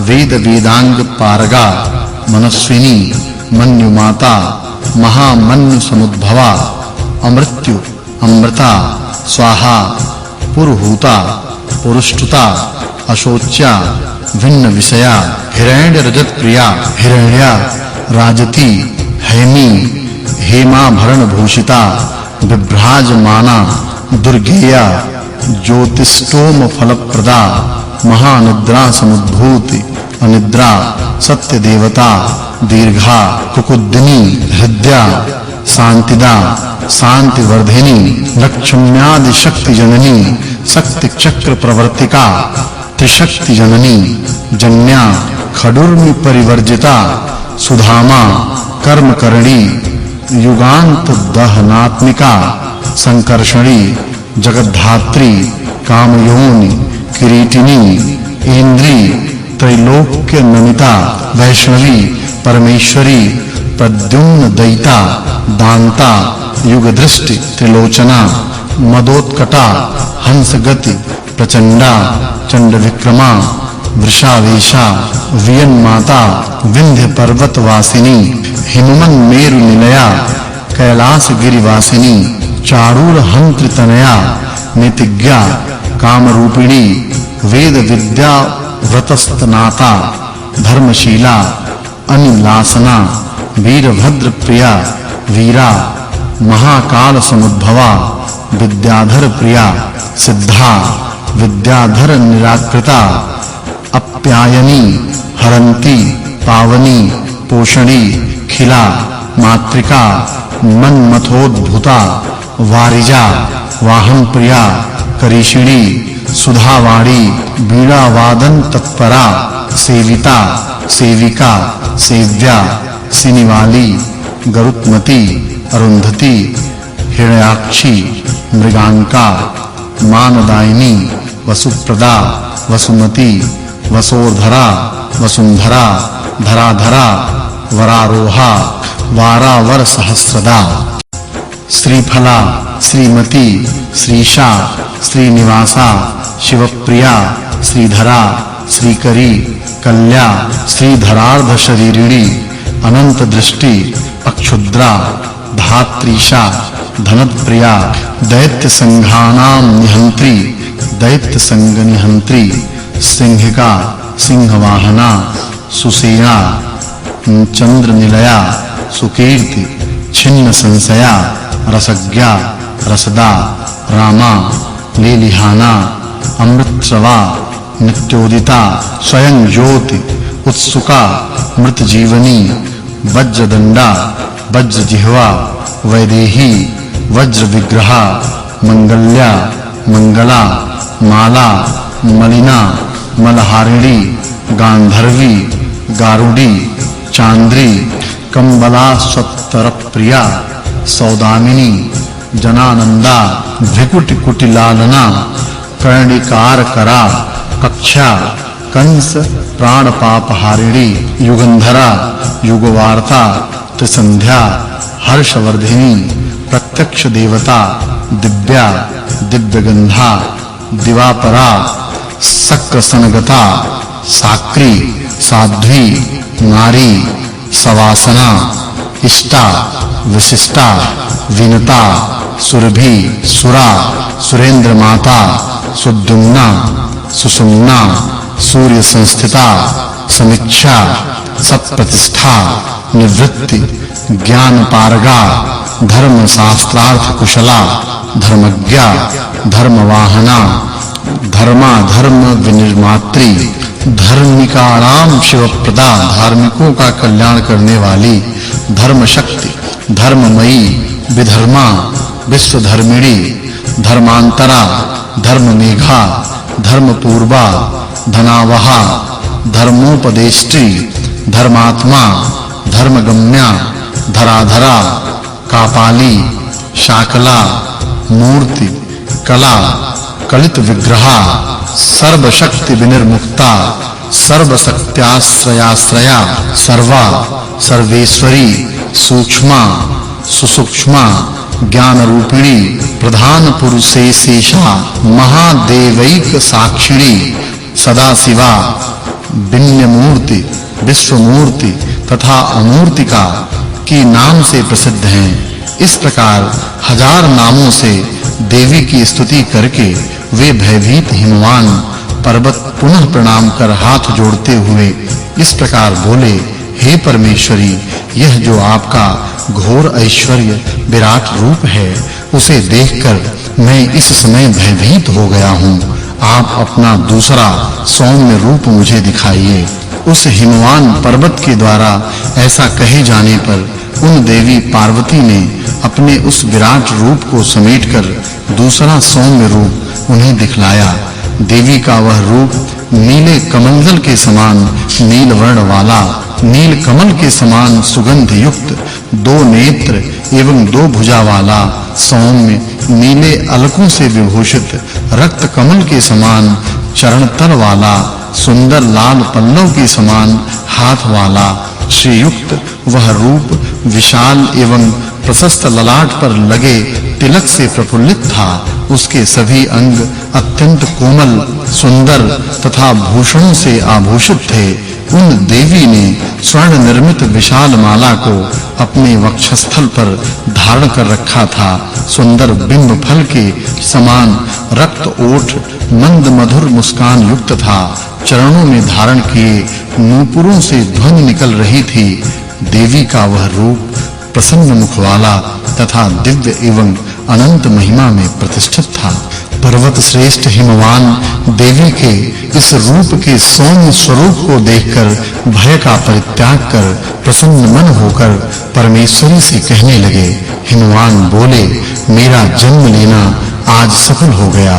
वेद वेदांग पारगा मनस्विनी मन्यु माता महामन्यु समुद्भवा अमृत्यु अमृता स्वाहा पुरुहूता पुरुष्टुता अशोच्या भिन्न विषया हिरण्य रजत प्रिया हिरण्या राजती हैमी हेमाभरण भूषिता विभ्राजमाना दुर्गेया ज्योतिष्टोम फलप्रदा महानिद्रा समुद्भूति अनिद्रा सत्य देवता दीर्घा कुकुद्दिनी हृदया शांतिदा शांति वर्धिनी लक्ष्म्यादि शक्ति जननी शक्ति चक्र प्रवर्तिका त्रिशक्ति जननी जन्या खडुर्मि परिवर्जिता सुधामा कर्म करणी युगांत दहनात्मिका संकर्षणी जगद्धात्री कामयोनि किरीटिनी इंद्री त्रैलोक्य नमिता वैष्णवी परमेश्वरी प्रद्युम्न दयिता दांता युग दृष्टि त्रिलोचना मदोत्कटा हंस गति प्रचंडा चंड विक्रमा वृषावेशा वियन माता विंध्य पर्वत वासिनी हिममन मेरु निलया कैलास गिरिवासिनी चारूर हंत्र तनया नितिज्ञा काम रूपिणी वेद विद्या व्रतस्तनाता धर्मशीला अनिलासना वीरभद्र प्रिया वीरा महाकाल समुद्भवा विद्याधर प्रिया सिद्धा विद्याधर निराकृता अप्यायनी हरंती पावनी पोषणी खिला मातृका मन्मथोद्भुता वारिजा वाहन प्रिया करीषिणी सुधावाणी बीड़ा वादन तत्परा सेविता सेविका सेव्या सिनिवाली गरुत्मती अरुंधति हिरण्याक्षी मृगांका मानदायिनी वसुप्रदा वसुमती वसोधरा वसुंधरा धराधरा वरारोहा वारावर सहस्रदा श्रीफला श्रीमती श्रीशा श्रीनिवासा शिवप्रिया श्रीधरा श्रीकरी कल्या श्रीधरार्ध शरीरिणी अनंत दृष्टि अक्षुद्रा धात्रीशा धनप्रिया दैत्य संघानां निहंत्री दैत्य संग निहंत्री सिंहिका सिंहवाहना सुसेना चंद्र निलया सुकीर्ति छिन्न संशया रसज्ञा रसदा रामा लीलिहाना अमृतस्रवा नित्योदिता स्वयं ज्योति उत्सुका मृत जीवनी वज्रदंडा वज्र जिह्वा वैदेही वज्र विग्रहा मंगल्या मंगला माला मलिना मलहारिणी गांधर्वी गारुडी चांद्री कंबला स्वतर प्रिया सौदामिनी जनानंदा भ्रिकुटी कुटिलालना कर्णिकार करा कक्षा कंस प्राण पापहारिणी युगंधरा युगवार्ता त्रिसंध्या हर्षवर्धिनी प्रत्यक्ष देवता दिव्या दिव्यगंधा दिवापरा सक्र साक्री साध्वी नारी सवासना इष्टा विशिष्टा विनता सुरभि सुरा सुरेंद्र माता सुद्युम्ना सुषुम्ना सूर्य संस्थिता समीक्षा सत्प्रतिष्ठा निवृत्ति ज्ञान पारगा धर्म शास्त्रार्थ कुशला धर्मज्ञा धर्मवाहना धर्मा धर्म विनिर्मात्री धर्मिकाणाम शिवप्रदा धार्मिकों का कल्याण करने वाली धर्म शक्ति धर्ममयी विधर्मा विश्वधर्मिणी धर्मांतरा धर्ममेघा धर्मपूर्वा धनावहा धर्मोपदेष्टि धर्मात्मा धर्मगम्या धराधरा कापाली शाकला मूर्ति कला कलित विग्रहा सर्वशक्ति विनिर्मुक्ता सर्वशक्त्याश्रयाश्रया सर्वा सर्वेश्वरी सूक्ष्मा सुसूक्ष्मा ज्ञान रूपिणी प्रधान पुरुषेशेषा महादेवैक साक्षिणी सदाशिवा विन्य मूर्ति विश्वमूर्ति तथा अमूर्तिका की नाम से प्रसिद्ध हैं। इस प्रकार हजार नामों से देवी की स्तुति करके वे भयभीत हिमवान पर्वत पुनः प्रणाम कर हाथ जोड़ते हुए इस प्रकार बोले, हे परमेश्वरी, यह जो आपका घोर ऐश्वर्य विराट रूप है उसे देखकर मैं इस समय भयभीत हो गया हूँ। आप अपना दूसरा सौम्य रूप मुझे दिखाइए। उस हिमवान पर्वत के द्वारा ऐसा कहे जाने पर उन देवी पार्वती ने अपने उस विराट रूप को समेटकर दूसरा सौम्य रूप उन्हें दिखलाया। देवी का वह रूप नीले कमलदल के समान नील वर्ण वाला, नील कमल के समान सुगंध युक्त, दो नेत्र एवं दो भुजा वाला, सौम्य नीले अलकों से विभूषित, रक्त कमल के समान चरण तल वाला, सुंदर लाल पल्लव के समान हाथ वाला, श्रीयुक्त वह रूप विशाल एवं प्रशस्त ललाट पर लगे तिलक से प्रफुल्लित था। उसके सभी अंग अत्यंत कोमल, सुंदर तथा भूषणों से आभूषित थे। उन देवी ने स्वर्ण निर्मित विशाल माला को अपने वक्षस्थल पर धारण कर रखा था। सुंदर बिंब फल के समान रक्त ओठ मंद मधुर मुस्कान युक्त था। चरणों में धारण किए नूपुरों से ध्वनि निकल रही थी। देवी का वह रूप प्रसन्न मुख वाला तथा दिव्य एवं अनंत महिमा में प्रतिष्ठित था। पर्वत श्रेष्ठ हिमवान देवी के इस रूप के सौम्य स्वरूप को देखकर भय का परित्याग कर प्रसन्न मन होकर परमेश्वरी से कहने लगे। हिमवान बोले, मेरा जन्म लेना आज सफल हो गया।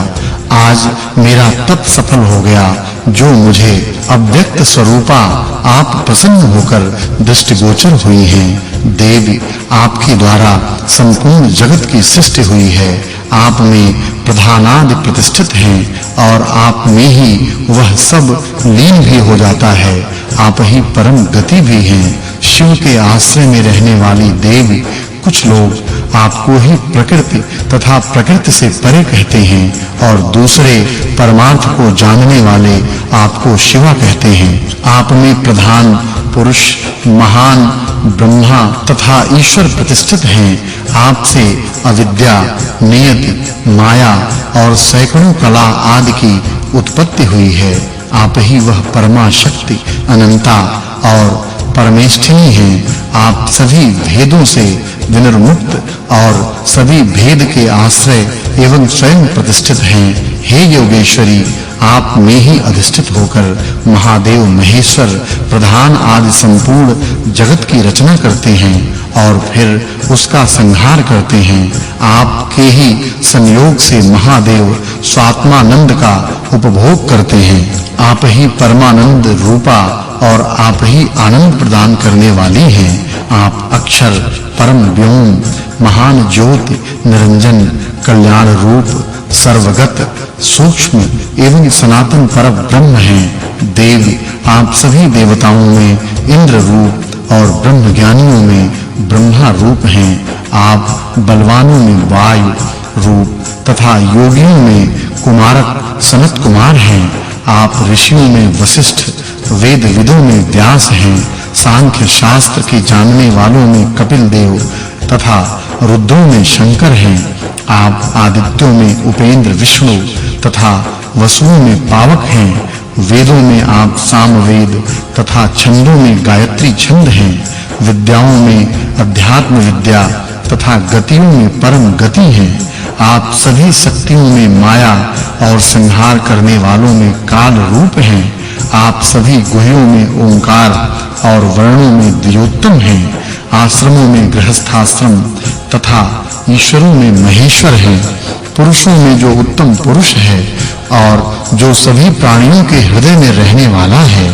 आज मेरा तप सफल हो गया जो मुझे अव्यक्त स्वरूपा आप प्रसन्न होकर दृष्टिगोचर हुई हैं। देवी, आपके द्वारा संपूर्ण जगत की सृष्टि हुई है। आप में प्रधानादि प्रतिष्ठित हैं और आप में ही वह सब लीन भी हो जाता है। आप ही परम गति भी हैं। शिव के आश्रय में रहने वाली देवी, कुछ लोग आपको ही प्रकृति तथा प्रकृति से परे कहते हैं और दूसरे परमार्थ को जानने वाले आपको शिवा कहते हैं। आप में प्रधान पुरुष, महान ब्रह्मा तथा ईश्वर प्रतिष्ठित हैं। आपसे अविद्या, नियति, माया और सैकड़ों कला आदि की उत्पत्ति हुई है। आप ही वह परमा शक्ति, अनंता और परमेष्ठिनी हैं। आप सभी भेदों से विनिर्मुक्त और सभी भेद के आश्रय एवं स्वयं प्रतिष्ठित हैं। हे योगेश्वरी, आप में ही अधिष्ठित होकर महादेव महेश्वर प्रधान आदि संपूर्ण जगत की रचना करते हैं और फिर उसका संहार करते हैं। आपके ही संयोग से महादेव स्वात्मानंद का उपभोग करते हैं। आप ही परमानंद रूपा और आप ही आनंद प्रदान करने वाली हैं। आप अक्षर, परम व्योम, महान ज्योति, निरंजन, कल्याण रूप, सर्वगत, सूक्ष्म एवं सनातन परम ब्रह्म हैं। देवी, आप सभी देवताओं में इंद्र रूप और ब्रह्म ज्ञानियों में ब्रह्मा रूप हैं। आप बलवानों में वायु रूप तथा योगियों में कुमारक सनत कुमार हैं। आप ऋषियों में वशिष्ठ, वेद विदों में व्यास हैं। सांख्य शास्त्र के जानने वालों में कपिल देव तथा रुद्रों में शंकर हैं। आप आदित्यों में उपेंद्र विष्णु तथा वसुओं में पावक हैं। वेदों में आप सामवेद तथा छंदों में गायत्री छंद हैं। विद्याओं में अध्यात्म विद्या तथा गतियों में परम गति हैं। आप सभी शक्तियों में माया और संहार करने वालों में काल रूप हैं। आप सभी गुह्यों में ओंकार और वर्णों में द्योतम हैं। आश्रमों में गृहस्थाश्रम तथा ईश्वरों में महेश्वर हैं। पुरुषों में जो उत्तम पुरुष है और जो सभी प्राणियों के हृदय में रहने वाला है,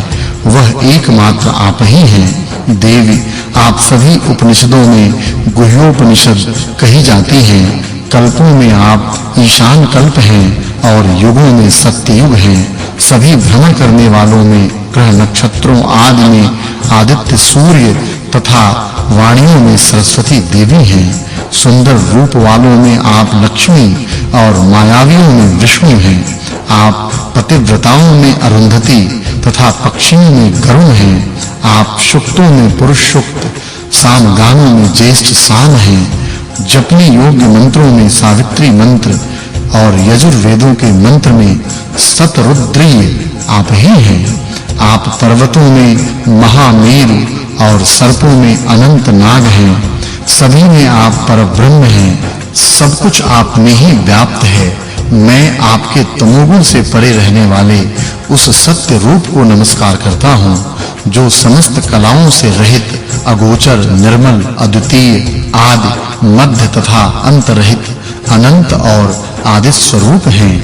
वह एकमात्र आप ही हैं। देवी, आप सभी उपनिषदों में गुह्योपनिषद कही जाती हैं। कल्पों में आप ईशान कल्प हैं और युगों में सत्ययुग हैं। सभी भ्रमण करने वालों में ग्रह नक्षत्रों आदि में आदित्य सूर्य तथा वाणियों में सरस्वती देवी हैं। सुंदर रूप वालों में आप लक्ष्मी और मायावियों में विष्णु हैं। आप पतिव्रताओं में अरुंधति तथा पक्षियों में गरुण हैं। आप शुक्तों में पुरुष शुक्त, सामगानों में ज्येष्ठ साम हैं। जपने योग्य मंत्रों में सावित्री मंत्र और यजुर्वेदों के मंत्र में शतरुद्रीय आप ही हैं। आप पर्वतों में महामेरु और सर्पों में अनंत नाग हैं। सभी में आप परब्रह्म हैं। सब कुछ आप में ही व्याप्त है। मैं आपके तमोगुण से परे रहने वाले उस सत्य रूप को नमस्कार करता हूँ जो समस्त कलाओं से रहित, अगोचर, निर्मल, अद्वितीय, आदि, मध्य तथा अंत रहित, अनंत और आदि स्वरूप हैं।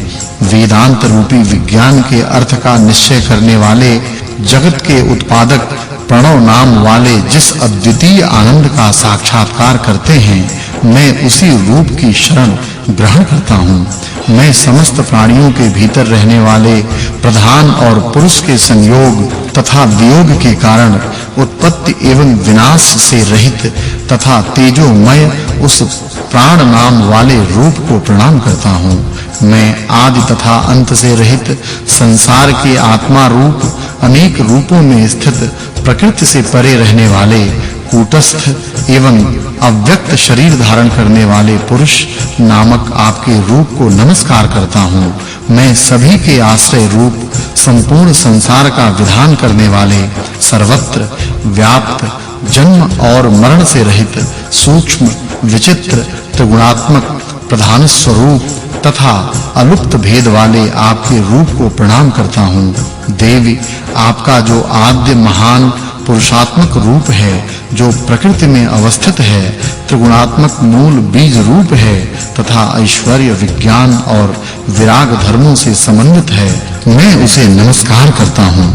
वेदांत रूपी विज्ञान के अर्थ का निश्चय करने वाले, जगत के उत्पादक, प्रणव नाम वाले जिस अद्वितीय आनंद का साक्षात्कार करते हैं, मैं उसी रूप की शरण ग्रहण करता हूँ। मैं समस्त प्राणियों के भीतर रहने वाले प्रधान और पुरुष के संयोग तथा वियोग के कारण उत्पत्ति एवं विनाश से रहित तथा तेजोमय उस प्राण नाम वाले रूप को प्रणाम करता हूँ। मैं आदि तथा अंत से रहित संसार के आत्मा रूप अनेक रूपों में स्थित प्रकृति से परे रहने वाले कूटस्थ एवं अव्यक्त शरीर धारण करने वाले पुरुष नामक आपके रूप को नमस्कार करता हूँ। मैं सभी के आश्रय रूप संपूर्ण संसार का विधान करने वाले सर्वत्र व्याप्त जन्म और मरण से रहित सूक्ष्म विचित्र त्रिगुणात्मक प्रधान स्वरूप तथा अलुप्त भेद वाले आपके रूप को प्रणाम करता हूँ। देवी, आपका जो आद्य महान पुरुषात्मक रूप है, जो प्रकृति में अवस्थित है, त्रिगुणात्मक मूल बीज रूप है तथा ऐश्वर्य विज्ञान और विराग धर्मों से संबंधित है, मैं उसे नमस्कार करता हूँ।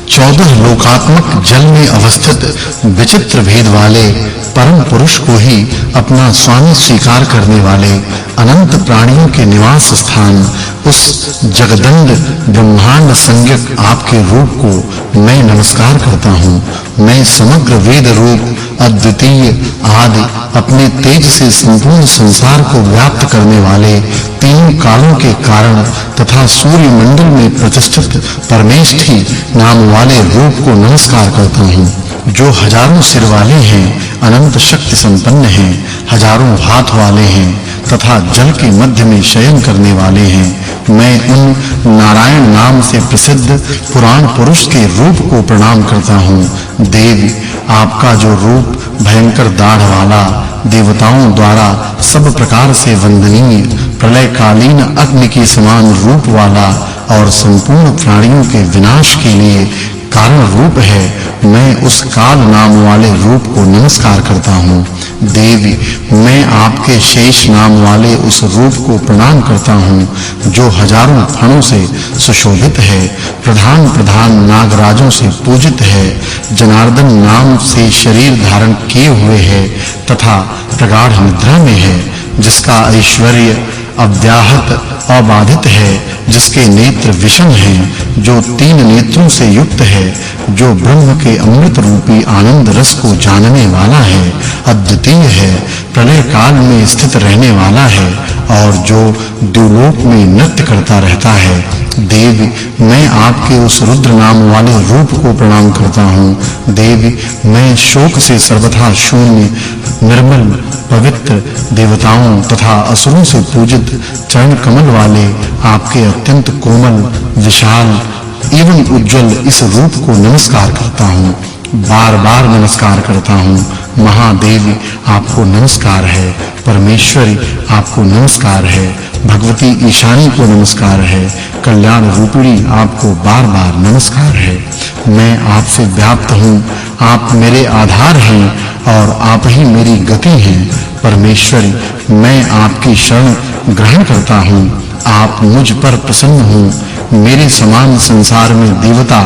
14 लोकात्मक जल में अवस्थित विचित्र भेद वाले परम पुरुष को ही अपना स्वामी स्वीकार करने वाले अनंत प्राणियों के निवास स्थान उस जगदंड ब्रह्मांड संज्ञक आपके रूप को मैं नमस्कार करता हूँ। मैं समग्र वेद रूप अद्वितीय आदि अपने तेज से संपूर्ण संसार को व्याप्त करने वाले तीन कालों के कारण तथा सूर्य मंडल में प्रतिष्ठित परमेष्ठी नाम वाले रूप को नमस्कार करता हूँ, जो हजारों सिर वाले हैं, अनंत शक्ति संपन्न हैं, हजारों हाथ वाले हैं तथा जल के मध्य में शयन करने वाले हैं। मैं उन नारायण नाम से प्रसिद्ध पुराण पुरुष के रूप को प्रणाम करता हूँ। देवी, आपका जो रूप भयंकर दाढ़ वाला, देवताओं द्वारा सब प्रकार से वंदनीय, प्रलयकालीन अग्नि के समान रूप वाला और संपूर्ण प्राणियों के विनाश के लिए कारण रूप है, मैं उस काल नाम वाले रूप को नमस्कार करता हूँ। देवी, मैं आपके शेष नाम वाले उस रूप को प्रणाम करता हूँ, जो हजारों फणों से सुशोभित है, प्रधान नागराजों से पूजित है, जनार्दन नाम से शरीर धारण किए हुए है तथा प्रगाढ़ निद्रा में है, जिसका ऐश्वर्य अव्याहत अबाधित है, जिसके नेत्र विषम हैं, जो 3 नेत्रों से युक्त है, जो ब्रह्म के अमृत रूपी आनंद रस को जानने वाला है, अद्वितीय है, प्रलय काल में स्थित रहने वाला है और जो द्युलोक में नृत्य करता रहता है। देवी, मैं आपके उस रुद्र नाम वाले रूप को प्रणाम करता हूँ। देवी, मैं शोक से सर्वथा शून्य, निर्मल, पवित्र, देवताओं तथा असुरों से पूजित चरण कमल वाले आपके अत्यंत कोमल, विशाल एवं उज्जवल इस रूप को नमस्कार करता हूँ, बार-बार नमस्कार करता हूँ। महादेवी, आपको नमस्कार है। परमेश्वरी, आपको नमस्कार है। भगवती ईशानी को नमस्कार है। कल्याण रूपिणी, आपको बार-बार नमस्कार है। मैं आपसे व्याप्त हूँ, आप मेरे आधार हैं और आप ही मेरी गति हैं। परमेश्वरी, मैं आपकी शरण ग्रहण करता हूँ, आप मुझ पर प्रसन्न हो। मेरे समान संसार में देवता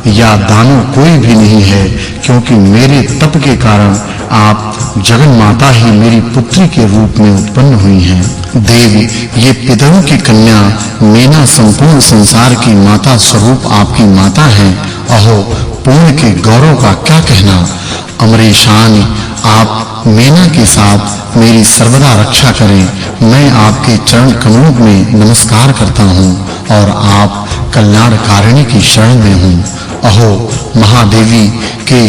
या दानव कोई भी नहीं है, क्योंकि मेरे तप के कारण आप जगन माता ही मेरी पुत्री के रूप में उत्पन्न हुई हैं। देवी, ये पितरों की कन्या मेना संपूर्ण संसार की माता स्वरूप आपकी माता हैं। अहो, पूर्ण के गौरव का क्या कहना। अमरेशानी, आप मेना के साथ मेरी सर्वदा रक्षा करें। मैं आपके चरण कमलों में नमस्कार करता हूँ और आप कल्याणकारिणी की शरण में हूँ। अहो महादेवी के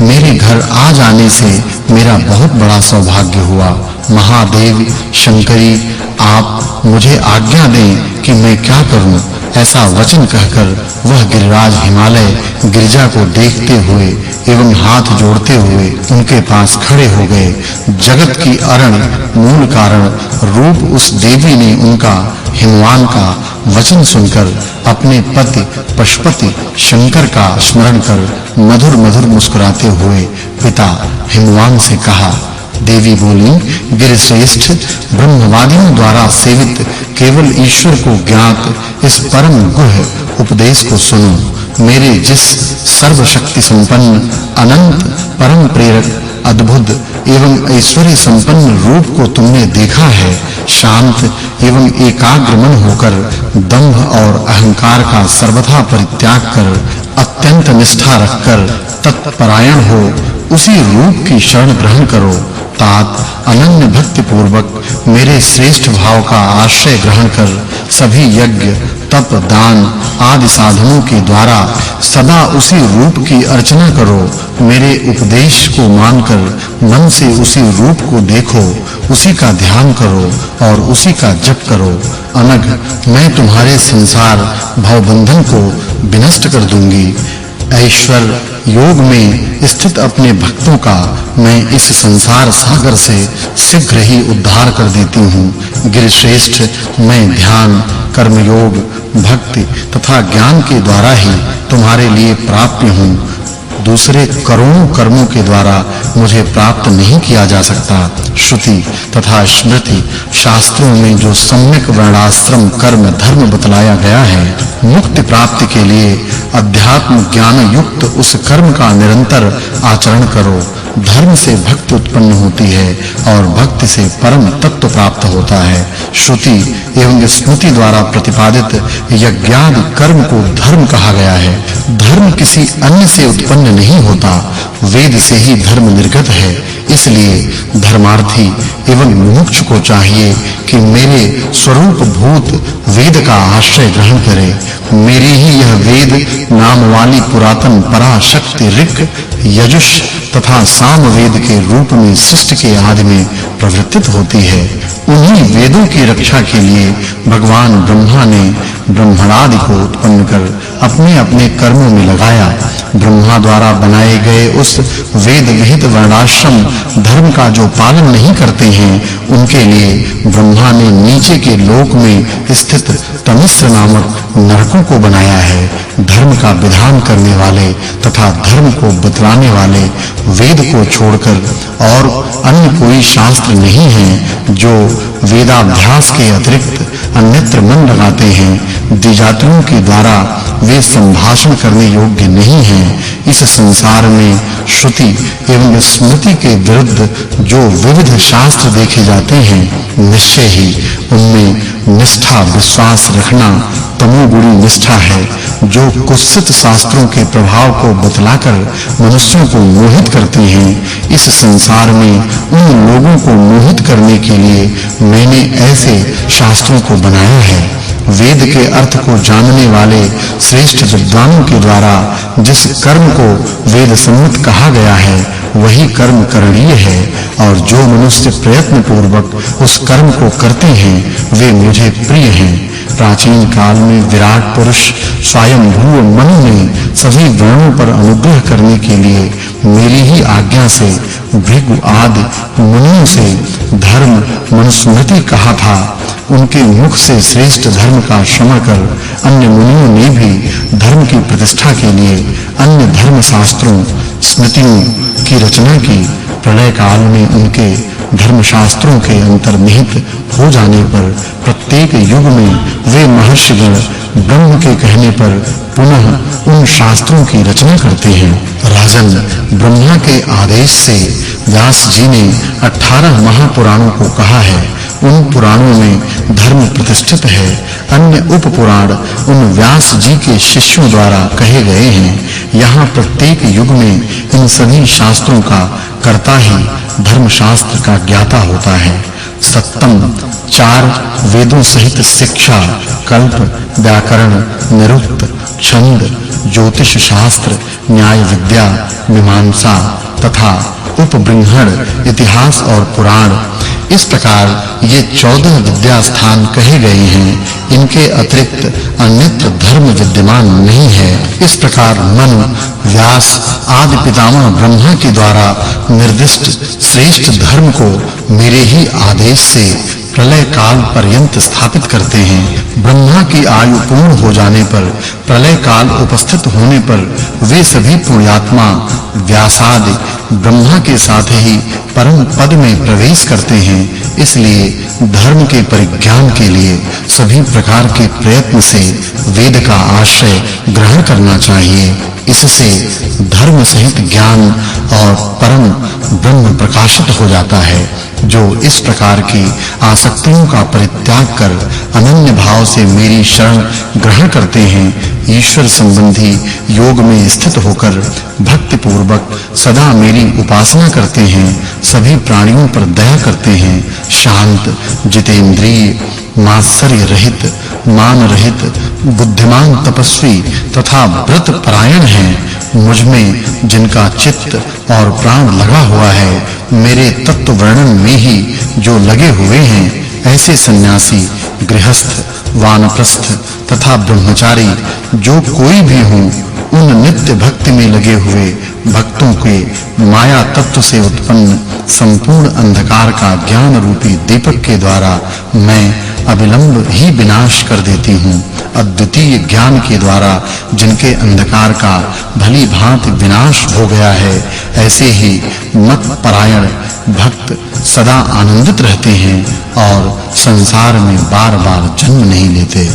मेरे घर आ जाने से मेरा बहुत बड़ा सौभाग्य हुआ। महादेवी शंकरी, आप मुझे आज्ञा दें कि मैं क्या करूं। ऐसा वचन कहकर वह गिरिराज हिमालय गिरिजा को देखते हुए एवं हाथ जोड़ते हुए उनके पास खड़े हो गए। जगत की अरण मूल कारण रूप उस देवी ने उनका हिमवान का वचन सुनकर अपने पति पशुपति शंकर का स्मरण कर मधुर-मधुर मुस्कुराते हुए पिता हिमवान से कहा। देवी बोली, गिरिश्रेष्ठ, ब्रह्मवादियों द्वारा सेवित केवल ईश्वर को ज्ञात इस परम गुह्य उपदेश को सुनो। मेरे जिस सर्वशक्ति संपन्न अनंत परम प्रेरक अद्भुत एवं ऐश्वर्य संपन्न रूप को तुमने देखा है, शांत एवं एकाग्र मन होकर दंभ और अहंकार का सर्वथा परित्याग कर अत्यंत निष्ठा रखकर तत्परायण हो उसी रूप की शरण ग्रहण करो। तात अनन्य भक्ति पूर्वक मेरे श्रेष्ठ भाव का आश्रय ग्रहण कर सभी यज्ञ तप दान आदि साधनों के द्वारा सदा उसी रूप की अर्चना करो। मेरे उपदेश को मानकर मन से उसी रूप को देखो, उसी का ध्यान करो और उसी का जप करो। अनग मैं तुम्हारे संसार भवबंधन को विनष्ट कर दूंगी। ऐश्वर योग में स्थित अपने भक्तों का मैं इस संसार सागर से शीघ्र ही उद्धार कर देती हूँ। गिरिश्रेष्ठ मैं ध्यान कर्म योग भक्ति तथा ज्ञान के द्वारा ही तुम्हारे लिए प्राप्य हूँ। दूसरे करोड़ों कर्मों के द्वारा मुझे प्राप्त नहीं किया जा सकता। श्रुति तथा स्मृति शास्त्रों में जो सम्यक वर्णाश्रम कर्म धर्म बतलाया गया है, मुक्ति प्राप्ति के लिए अध्यात्म ज्ञान युक्त उस कर्म का निरंतर आचरण करो। धर्म से भक्ति उत्पन्न होती है और भक्ति से परम तत्व प्राप्त होता है। श्रुति एवं स्मृति द्वारा प्रतिपादित यज्ञादि कर्म को धर्म कहा गया है। धर्म किसी अन्य से उत्पन्न नहीं होता, वेद से ही धर्म निर्गत है। इसलिए धर्मार्थी एवं मुमुक्षु को चाहिए कि मेरे स्वरूप भूत वेद का आश्रय ग्रहण करे। मेरी ही यह वेद नाम वाली पुरातन पराशक्ति ऋक् यजुष तथा साम वेद के रूप में सृष्टि के आदि में प्रवर्तित होती है। उन्हीं वेदों की रक्षा के लिए भगवान ब्रह्मा ने ब्रह्मणादि को उत्पन्न कर अपने-अपने कर्मों में लगाया। ब्रह्मा द्वारा बनाए गए उस वेद विहित वर्णाश्रम धर्म का जो पालन नहीं करते हैं, उनके लिए ब्रह्मा ने नीचे के लोक में स्थित तमिश्र नामक नरकों को बनाया है। धर्म का विधान करने वाले तथा धर्म को बतलाने वाले वेद को छोड़कर और अन्य कोई शास्त्र नहीं है जो वेदाभ्यास के अतिरिक्त अन्यत्र मन लगाते हैं। द्विजातियों के द्वारा वे संभाषण करने योग्य नहीं हैं। इस संसार में श्रुति एवं स्मृति के विरुद्ध जो विविध शास्त्र देखे जाते हैं, निश्चय ही उनमें निष्ठा विश्वास रखना तमोगुणी निष्ठा है, जो कुत्सित शास्त्रों के प्रभाव को बतलाकर मनुष्यों को मोहित करते हैं। इस संसार में उन लोगों को मोहित करने के लिए मैंने ऐसे शास्त्रों को बनाया है। वेद के अर्थ को जानने वाले श्रेष्ठ विद्वानों के द्वारा जिस कर्म को वेद सम्मत कहा गया है, वही कर्म करणीय है और जो मनुष्य प्रयत्न पूर्वक उस कर्म को करते हैं, वे मुझे प्रिय हैं। प्राचीन काल में विराट पुरुष स्वयंभू मनु ने सभी वर्णों पर अनुग्रह करने के लिए मेरी ही आज्ञा से भृगु आदि मुनियों से धर्म मनुस्मृति कहा था। उनके मुख से श्रेष्ठ धर्म का श्रवण कर अन्य मुनियों ने भी धर्म की प्रतिष्ठा के लिए अन्य धर्म शास्त्रों स्मृतियों की रचना की। प्रलय काल में उनके धर्म शास्त्रों के अंतर्निहित हो जाने पर प्रत्येक युग में वे महर्षिगण ब्रह्म के कहने पर पुनः उन शास्त्रों की रचना करते हैं। राजन, ब्रह्मा के आदेश से व्यास जी ने 18 महापुराणों को कहा है। उन पुराणों में धर्म प्रतिष्ठित है। अन्य उपपुराण उन व्यास जी के शिष्यों द्वारा कहे गए हैं। यहाँ प्रत्येक युग में इन सभी शास्त्रों का कर्ता ही धर्मशास्त्र का ज्ञाता होता है। सप्तम 4 वेदों सहित शिक्षा, कल्प, व्याकरण, निरुक्त, छंद, ज्योतिष शास्त्र, न्याय विद्या, मीमांसा तथा उपबृंहण, इतिहास और पुराण, इस प्रकार ये 14 विद्या स्थान कहे गए हैं। इनके अतिरिक्त अन्यत्र धर्म विद्यमान नहीं है। इस प्रकार मनु, व्यास आदि पितामह ब्रह्मा के द्वारा निर्दिष्ट श्रेष्ठ धर्म को मेरे ही आदेश से प्रलय काल पर्यंत स्थापित करते हैं। ब्रह्मा की आयु पूर्ण हो जाने पर, प्रलय काल उपस्थित होने पर वे सभी पुण्यात्मा व्यासादि ब्रह्मा के साथ ही परम पद में प्रवेश करते हैं। इसलिए धर्म के परिज्ञान के लिए सभी प्रकार के प्रयत्न से वेद का आश्रय ग्रहण करना चाहिए। इससे धर्म सहित ज्ञान और परम ब्रह्म प्रकाशित हो जाता है। जो इस प्रकार की आसक्ति आसक्तियों का परित्याग कर अनन्य भाव से मेरी शरण ग्रहण करते हैं, ईश्वर संबंधी योग में स्थित होकर भक्ति पूर्वक सदा मेरी उपासना करते हैं, सभी प्राणियों पर दया करते हैं, शांत, जितेंद्रिय, मात्सर्य रहित, मान रहित, बुद्धिमान तपस्वी तथा व्रत परायण हैं, मुझ में जिनका चित्त और प्राण लगा हुआ है, मेरे तत्व वर्णन में ही जो लगे हुए हैं, ऐसे सन्यासी, गृहस्थ, वानप्रस्थ तथा ब्रह्मचारी जो कोई भी हों, उन नित्य भक्ति में लगे हुए भक्तों के माया तत्व से उत्पन्न संपूर्ण अंधकार का ज्ञान रूपी दीपक के द्वारा मैं अविलंब ही विनाश कर देती हूँ। अद्वितीय ज्ञान के द्वारा जिनके अंधकार का भली भांति विनाश हो गया है, ऐसे ही मत परायण भक्त सदा आनंदित रहते हैं और संसार में बार-बार जन्म नहीं लेते।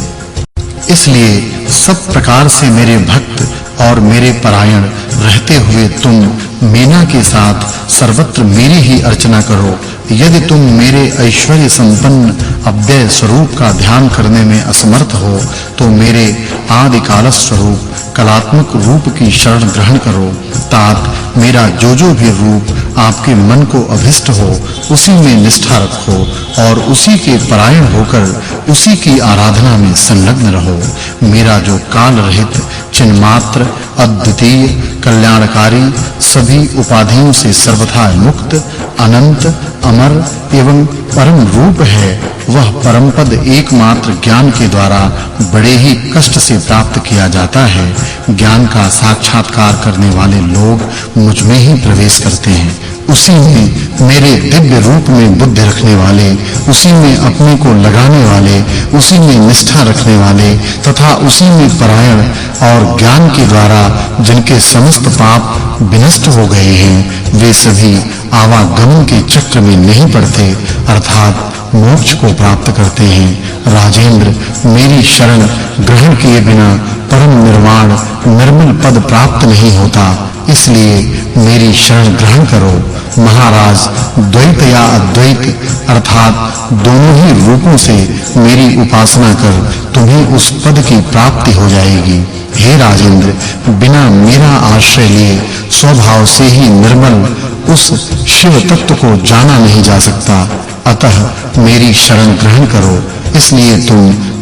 इसलिए सब प्रकार से मेरे भक्त और मेरे परायण रहते हुए तुम मीना के साथ सर्वत्र मेरी ही अर्चना करो। यदि तुम मेरे ऐश्वर्य संपन्न अव्यय स्वरूप का ध्यान करने में असमर्थ हो, तो मेरे आदि काल स्वरूप कलात्मक रूप की शरण ग्रहण करो। तात मेरा जो भी रूप आपके मन को अभिष्ट हो, उसी में निष्ठा रखो और उसी के परायण होकर उसी की आराधना में संलग्न रहो। मेरा जो काल रहित, चिन्मात्र, अद्वितीय, कल्याणकारी, सभी उपाधियों से सर्वथा मुक्त, अनंत, अमर एवं परम रूप है, वह परम पद एकमात्र ज्ञान के द्वारा बड़े ही कष्ट से प्राप्त किया जाता है। ज्ञान का साक्षात्कार करने वाले लोग मुझ में ही प्रवेश करते हैं, उसी में मेरे दिव्य रूप में बुद्धि रखने वाले, उसी में अपने को लगाने वाले, उसी में निष्ठा रखने वाले तथा उसी में परायण और ज्ञान के द्वारा जिनके समस्त पाप विनष्ट हो गए हैं, वे सभी आवागमन के चक्र में नहीं पड़ते, अर्थात मोक्ष को प्राप्त करते हैं। राजेंद्र, मेरी शरण ग्रहण किए बिना परम निर्वाण निर्मल पद प्राप्त नहीं होता, इसलिए मेरी शरण ग्रहण करो। महाराज, द्वैत या अद्वैत अर्थात दोनों ही रूपों से मेरी उपासना कर तुम्हें उस पद की प्राप्ति हो जाएगी। हे राजेंद्र, बिना मेरा आश्रय लिए स्वभाव से ही निर्मल उस शिव तत्व को जाना नहीं जा सकता, अतः मेरी शरण ग्रहण करो। इसलिए तुम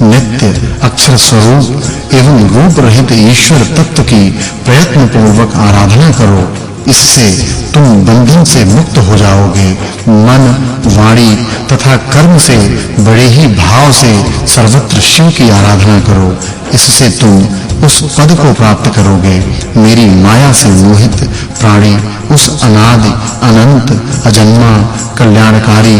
नित्य अक्षर स्वरूप एवं रूप रहित ईश्वर तत्व की प्रयत्न पूर्वक आराधना करो, इससे तुम बंधन से मुक्त हो जाओगे। मन, वाणी तथा कर्म से बड़े ही भाव से सर्वत्र शिव की आराधना करो, इससे तुम उस पद को प्राप्त करोगे। मेरी माया से मोहित प्राणी उस अनादि, अनंत, अजन्मा, कल्याणकारी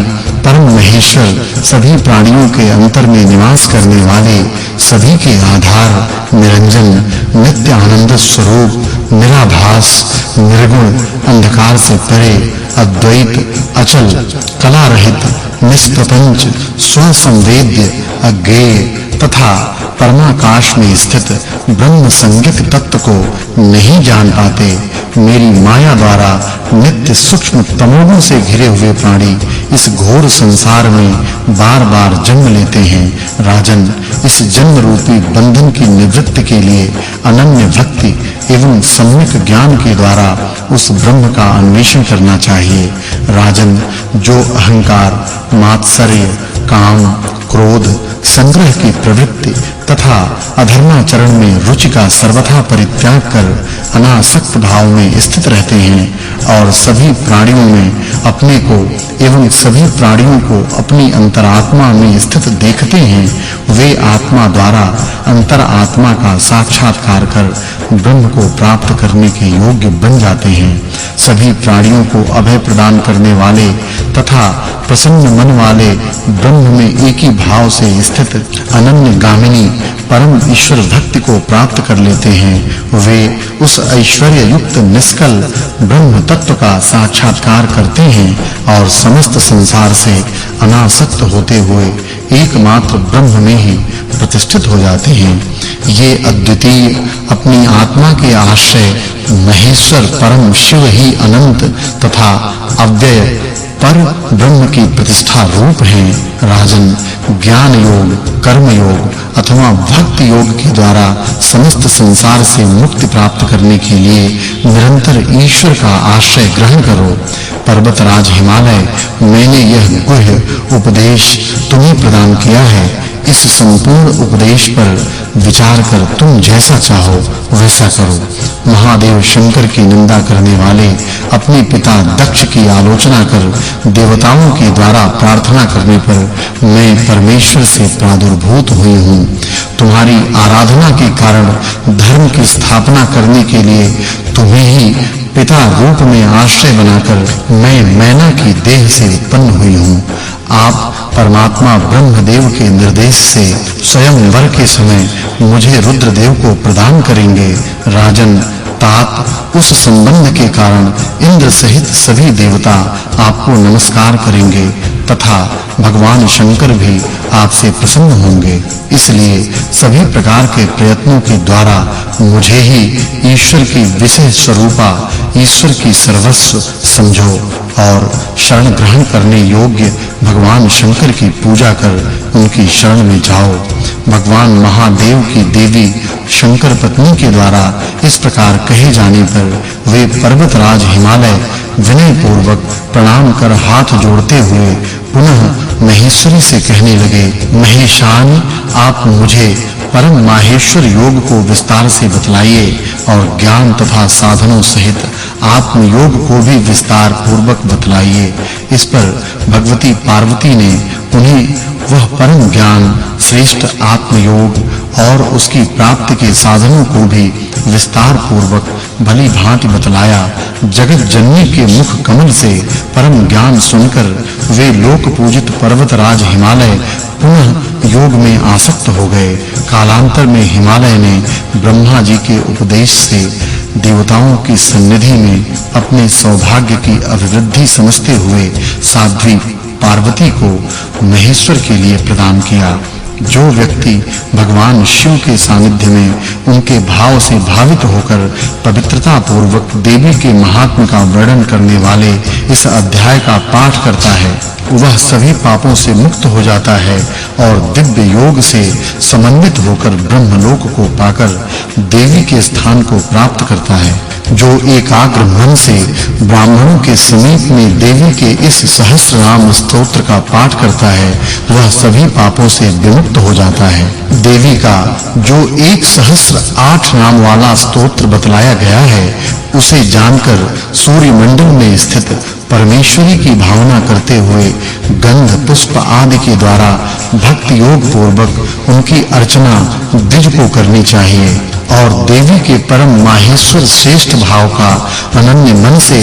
परम महेश्वर, सभी प्राणियों के अंतर में निवास करने वाले, सभी के आधार, निरंजन, नित्य आनंद स्वरूप, निराभास, निर्गुण, अंधकार से परे, अद्वैत, अचल, कला रहित, निष्प्रपंच, स्वसंवेद्य, अज्ञेय तथा परमाकाश में स्थित ब्रह्म संज्ञक तत्व को नहीं जान पाते। मेरी माया द्वारा नित्य सूक्ष्म तमोगुण से घिरे हुए प्राणी इस घोर संसार में बार-बार जन्म लेते हैं। राजन, इस जन्म रूपी बंधन की निवृत्ति के लिए अनन्य भक्ति एवं सम्यक ज्ञान के द्वारा उस ब्रह्म का अन्वेषण करना चाहिए। राजन, जो अहंकार, मात्सर्य, काम, क्रोध, संग्रह की प्रवृत्ति तथा अधर्माचरण में रुचि का सर्वथा परित्याग कर अनासक्त भाव में स्थित रहते हैं और सभी प्राणियों में अपने को एवं सभी प्राणियों को अपनी अंतरात्मा में स्थित देखते हैं, वे आत्मा द्वारा अंतरात्मा का साक्षात्कार कर ब्रह्म को प्राप्त करने के योग्य बन जाते हैं। सभी प्राणियों को अभय प्रदान करने वाले तथा प्रसन्न मन वाले ब्रह्म में एक ही भाव से स्थित अनन्य गामिनी परम ईश्वर भक्ति को प्राप्त कर लेते हैं। वे उस ऐश्वर्य युक्त निष्कल ब्रह्म तत्व का साक्षात्कार करते हैं और समस्त संसार से अनासक्त होते हुए एकमात्र ब्रह्म में ही प्रतिष्ठित हो जाते हैं। ये अद्वितीय अपनी आत्मा के आश्रय महेश्वर परम शिव ही अनंत तथा अव्यय पर ब्रह्म की प्रतिष्ठा रूप हैं। राजन, ज्ञान योग, कर्म योग अथवा भक्ति योग के द्वारा समस्त संसार से मुक्ति प्राप्त करने के लिए निरंतर ईश्वर का आश्रय ग्रहण करो। पर्वतराज हिमालय, मैंने यह गुह्य उपदेश तुम्हें प्रदान किया है। इस संपूर्ण उपदेश पर विचार कर तुम जैसा चाहो वैसा करो। महादेव शंकर की निंदा करने वाले अपने पिता दक्ष की आलोचना कर देवताओं के द्वारा प्रार्थना करने पर मैं परमेश्वर से प्रादुर्भूत हुई हूँ। तुम्हारी आराधना के कारण धर्म की स्थापना करने के लिए तुम्हें ही पिता रूप में आश्रय बनाकर मैं मैना की देह से उत्पन्न हुई हूँ। आप परमात्मा ब्रह्मदेव के निर्देश से स्वयंवर के समय मुझे रुद्रदेव को प्रदान करेंगे। राजन, तात उस संबंध के कारण इंद्र सहित सभी देवता आपको नमस्कार करेंगे तथा भगवान शंकर भी आपसे प्रसन्न होंगे। इसलिए सभी प्रकार के प्रयत्नों के द्वारा मुझे ही ईश्वर की विशेष स्वरूपा, ईश्वर की सर्वस्व समझो और शरण ग्रहण करने योग्य भगवान शंकर की पूजा कर उनकी शरण में जाओ। भगवान महादेव की देवी शंकर पत्नी के द्वारा इस प्रकार कहे जाने पर वे पर्वतराज हिमालय विनय पूर्वक प्रणाम कर हाथ जोड़ते हुए पुनः महेश्वरी से कहने लगे, महेशानी, आप मुझे परम माहेश्वर योग को विस्तार से बतलाइए और ज्ञान तथा साधनों सहित आत्म योग को भी विस्तार पूर्वक बतलाइए। इस पर भगवती पार्वती ने उन्हें वह परम ज्ञान, श्रेष्ठ आत्म योग और उसकी प्राप्ति के साधनों को भी विस्तार पूर्वक भली भांति बतलाया। जगत जननी के मुख कमल से परम ज्ञान सुनकर वे लोक पूजित पर्वतराज हिमालय पुनः योग में आसक्त हो गए। कालांतर में हिमालय ने ब्रह्मा जी के उपदेश से देवताओं की सन्निधि में अपने सौभाग्य की अभिवृद्धि समझते हुए साध्वी पार्वती को महेश्वर के लिए प्रदान किया। जो व्यक्ति भगवान शिव के सानिध्य में उनके भाव से भावित होकर पवित्रता पूर्वक देवी के महात्म्य का वर्णन करने वाले इस अध्याय का पाठ करता है, वह सभी पापों से मुक्त हो जाता है और दिव्य योग से समन्वित होकर ब्रह्मलोक को पाकर देवी के स्थान को प्राप्त करता है। जो एकाग्र मन से ब्राह्मणों के समीप में देवी के इस सहस्र नाम स्तोत्र का पाठ करता है, वह सभी पापों से विमुक्त हो जाता है। देवी का जो 1,008 नाम वाला स्तोत्र बतलाया गया है, उसे जानकर सूर्य मंडल में स्थित परमेश्वरी की भावना करते हुए गंध पुष्प आदि के द्वारा भक्ति योग पूर्वक उनकी अर्चना द्विज को करनी चाहिए और देवी के परम माहेश्वर श्रेष्ठ भाव का अनन्य मन से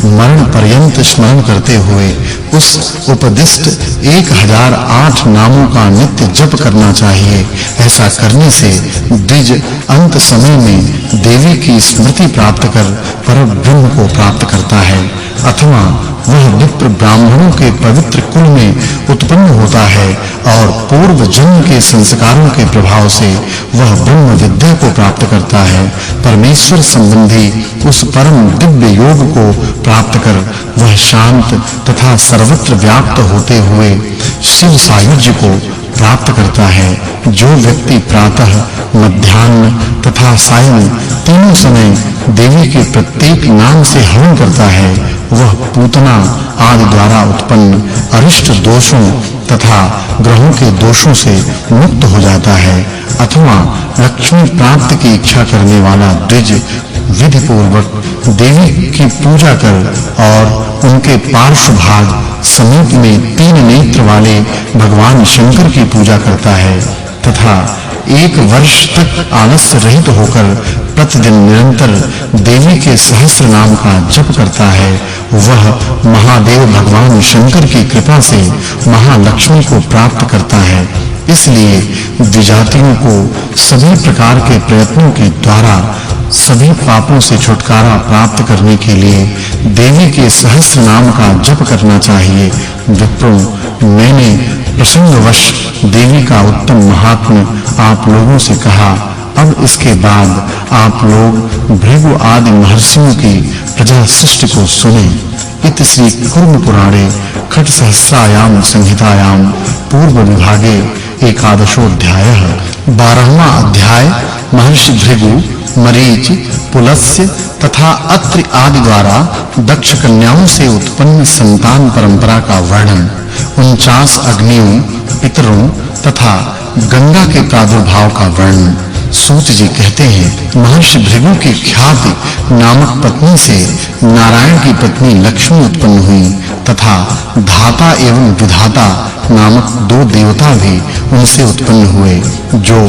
मरण पर्यंत स्मरण करते हुए उस उपदिष्ट 1008 नामों का नित्य जप करना चाहिए। ऐसा करने से द्विज अंत समय में देवी की स्मृति प्राप्त कर परम ब्रह्म को प्राप्त करता है अथवा वह विप्र ब्राह्मणों के पवित्र कुल में उत्पन्न होता है और पूर्व जन्म के संस्कारों के प्रभाव से वह ब्रह्म विद्या को प्राप्त करता है। परमेश्वर संबंधी उस परम दिव्य योग को प्राप्त कर वह शांत तथा सर्वत्र व्याप्त होते हुए शिव सायुज्य को प्राप्त करता है। जो व्यक्ति प्रातः, मध्याह्न तथा सायं तीनों समय देवी के प्रत्येक नाम से हवन करता है, वह पूतना आदि द्वारा उत्पन्न अरिष्ट दोषों तथा ग्रहों के दोषों से मुक्त हो जाता है। अथवा लक्ष्मी प्राप्ति की इच्छा करने वाला द्विज विधि पूर्वक देवी की पूजा कर और उनके पार्श्व भाग समीप में 3 नेत्र वाले भगवान शंकर की पूजा करता है तथा 1 वर्ष तक आलस्य रहित होकर प्रतिदिन निरंतर देवी के सहस्र नाम का जप करता है, वह महादेव भगवान शंकर की कृपा से महालक्ष्मी को प्राप्त करता है। इसलिए द्विजातियों को सभी प्रकार के प्रयत्नों के द्वारा सभी पापों से छुटकारा प्राप्त करने के लिए देवी के सहस्र नाम का जप करना चाहिए। विप्रों, मैंने प्रसंगवश देवी का उत्तम महात्म्य आप लोगों से कहा। अब इसके बाद आप लोग भृगु आदि महर्षियों की प्रजा सृष्टि को सुनें। इति श्री कुर्म पुराणे खट सहस्रायाम संहितायाम पूर्व विभागे एकादशोऽध्यायः। 12वां अध्याय महर्षि भृगु, मरीचि, पुलस्त्य तथा अत्रि आदि द्वारा दक्ष कन्याओं से उत्पन्न संतान परंपरा का वर्णन। 49 अग्नियों, पितरों तथा गंगा के प्रादुर्भाव का वर्णन। सूत जी कहते हैं, महर्षि भृगु की ख्याति नामक पत्नी से नारायण की पत्नी लक्ष्मी उत्पन्न हुई तथा धाता एवं विधाता नामक 2 देवता भी उनसे उत्पन्न हुए जो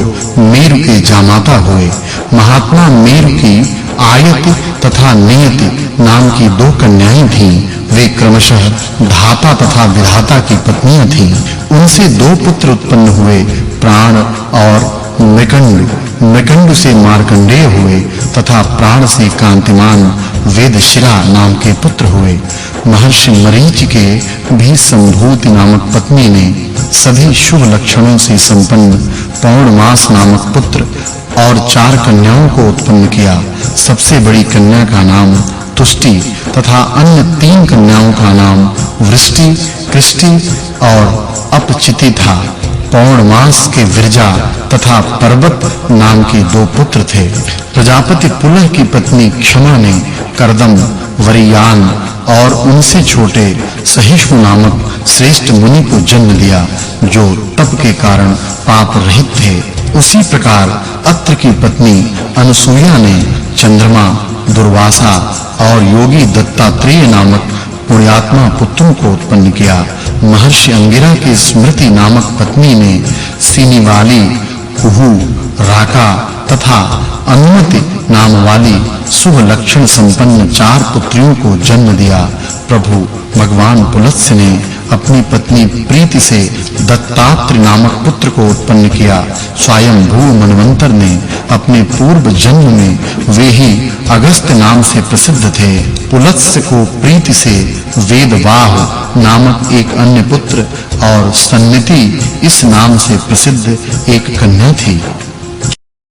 मेरु के जामाता हुए। महात्मा मेरु की आयति तथा नियति नाम की 2 कन्याएं थीं। वे क्रमशः धाता तथा विधाता की पत्नियां थीं। उनसे 2 पुत्र उत्पन्न हुए, प्राण और मृकंडु से मार्कंडेय हुए तथा प्राण से कांतिमान वेदशिरा नाम के पुत्र हुए। महर्षि मरीचि के भी संभूति नामक पत्नी ने सभी शुभ लक्षणों से संपन्न पौर्णमास नामक पुत्र और 4 कन्याओं को उत्पन्न किया। सबसे बड़ी कन्या का नाम तुष्टि तथा अन्य 3 कन्याओं का नाम वृष्टि, कृष्टि और अपचिति था। पौर्णमास के विरजा तथा पर्वत नाम के 2 पुत्र थे। प्रजापति पुलह की पत्नी क्षमा ने करदम, वरियान और उनसे छोटे सहिष्णु नामक श्रेष्ठ मुनि को जन्म दिया जो तप के कारण पाप रहित थे। उसी प्रकार अत्र की पत्नी अनुसूया ने चंद्रमा, दुर्वासा और योगी दत्तात्रेय नामक पुण्यात्मा पुत्रों को उत्पन्न किया। महर्षि अंगिरा की स्मृति नामक पत्नी ने सीनीवाली, कुहू, राका तथा अनुमति नाम वाली शुभ लक्षण संपन्न 4 पुत्रियों को जन्म दिया। प्रभु भगवान पुलस्त्य ने अपनी पत्नी प्रीति से दत्तात्रेय नामक पुत्र को उत्पन्न किया। स्वयं भू मनवंतर ने अपने पूर्व जन्म में वे ही अगस्त्य नाम से प्रसिद्ध थे। पुलस्त्य को प्रीति से वेदवाह नामक एक अन्य पुत्र और सन्निति इस नाम से प्रसिद्ध एक कन्या थी।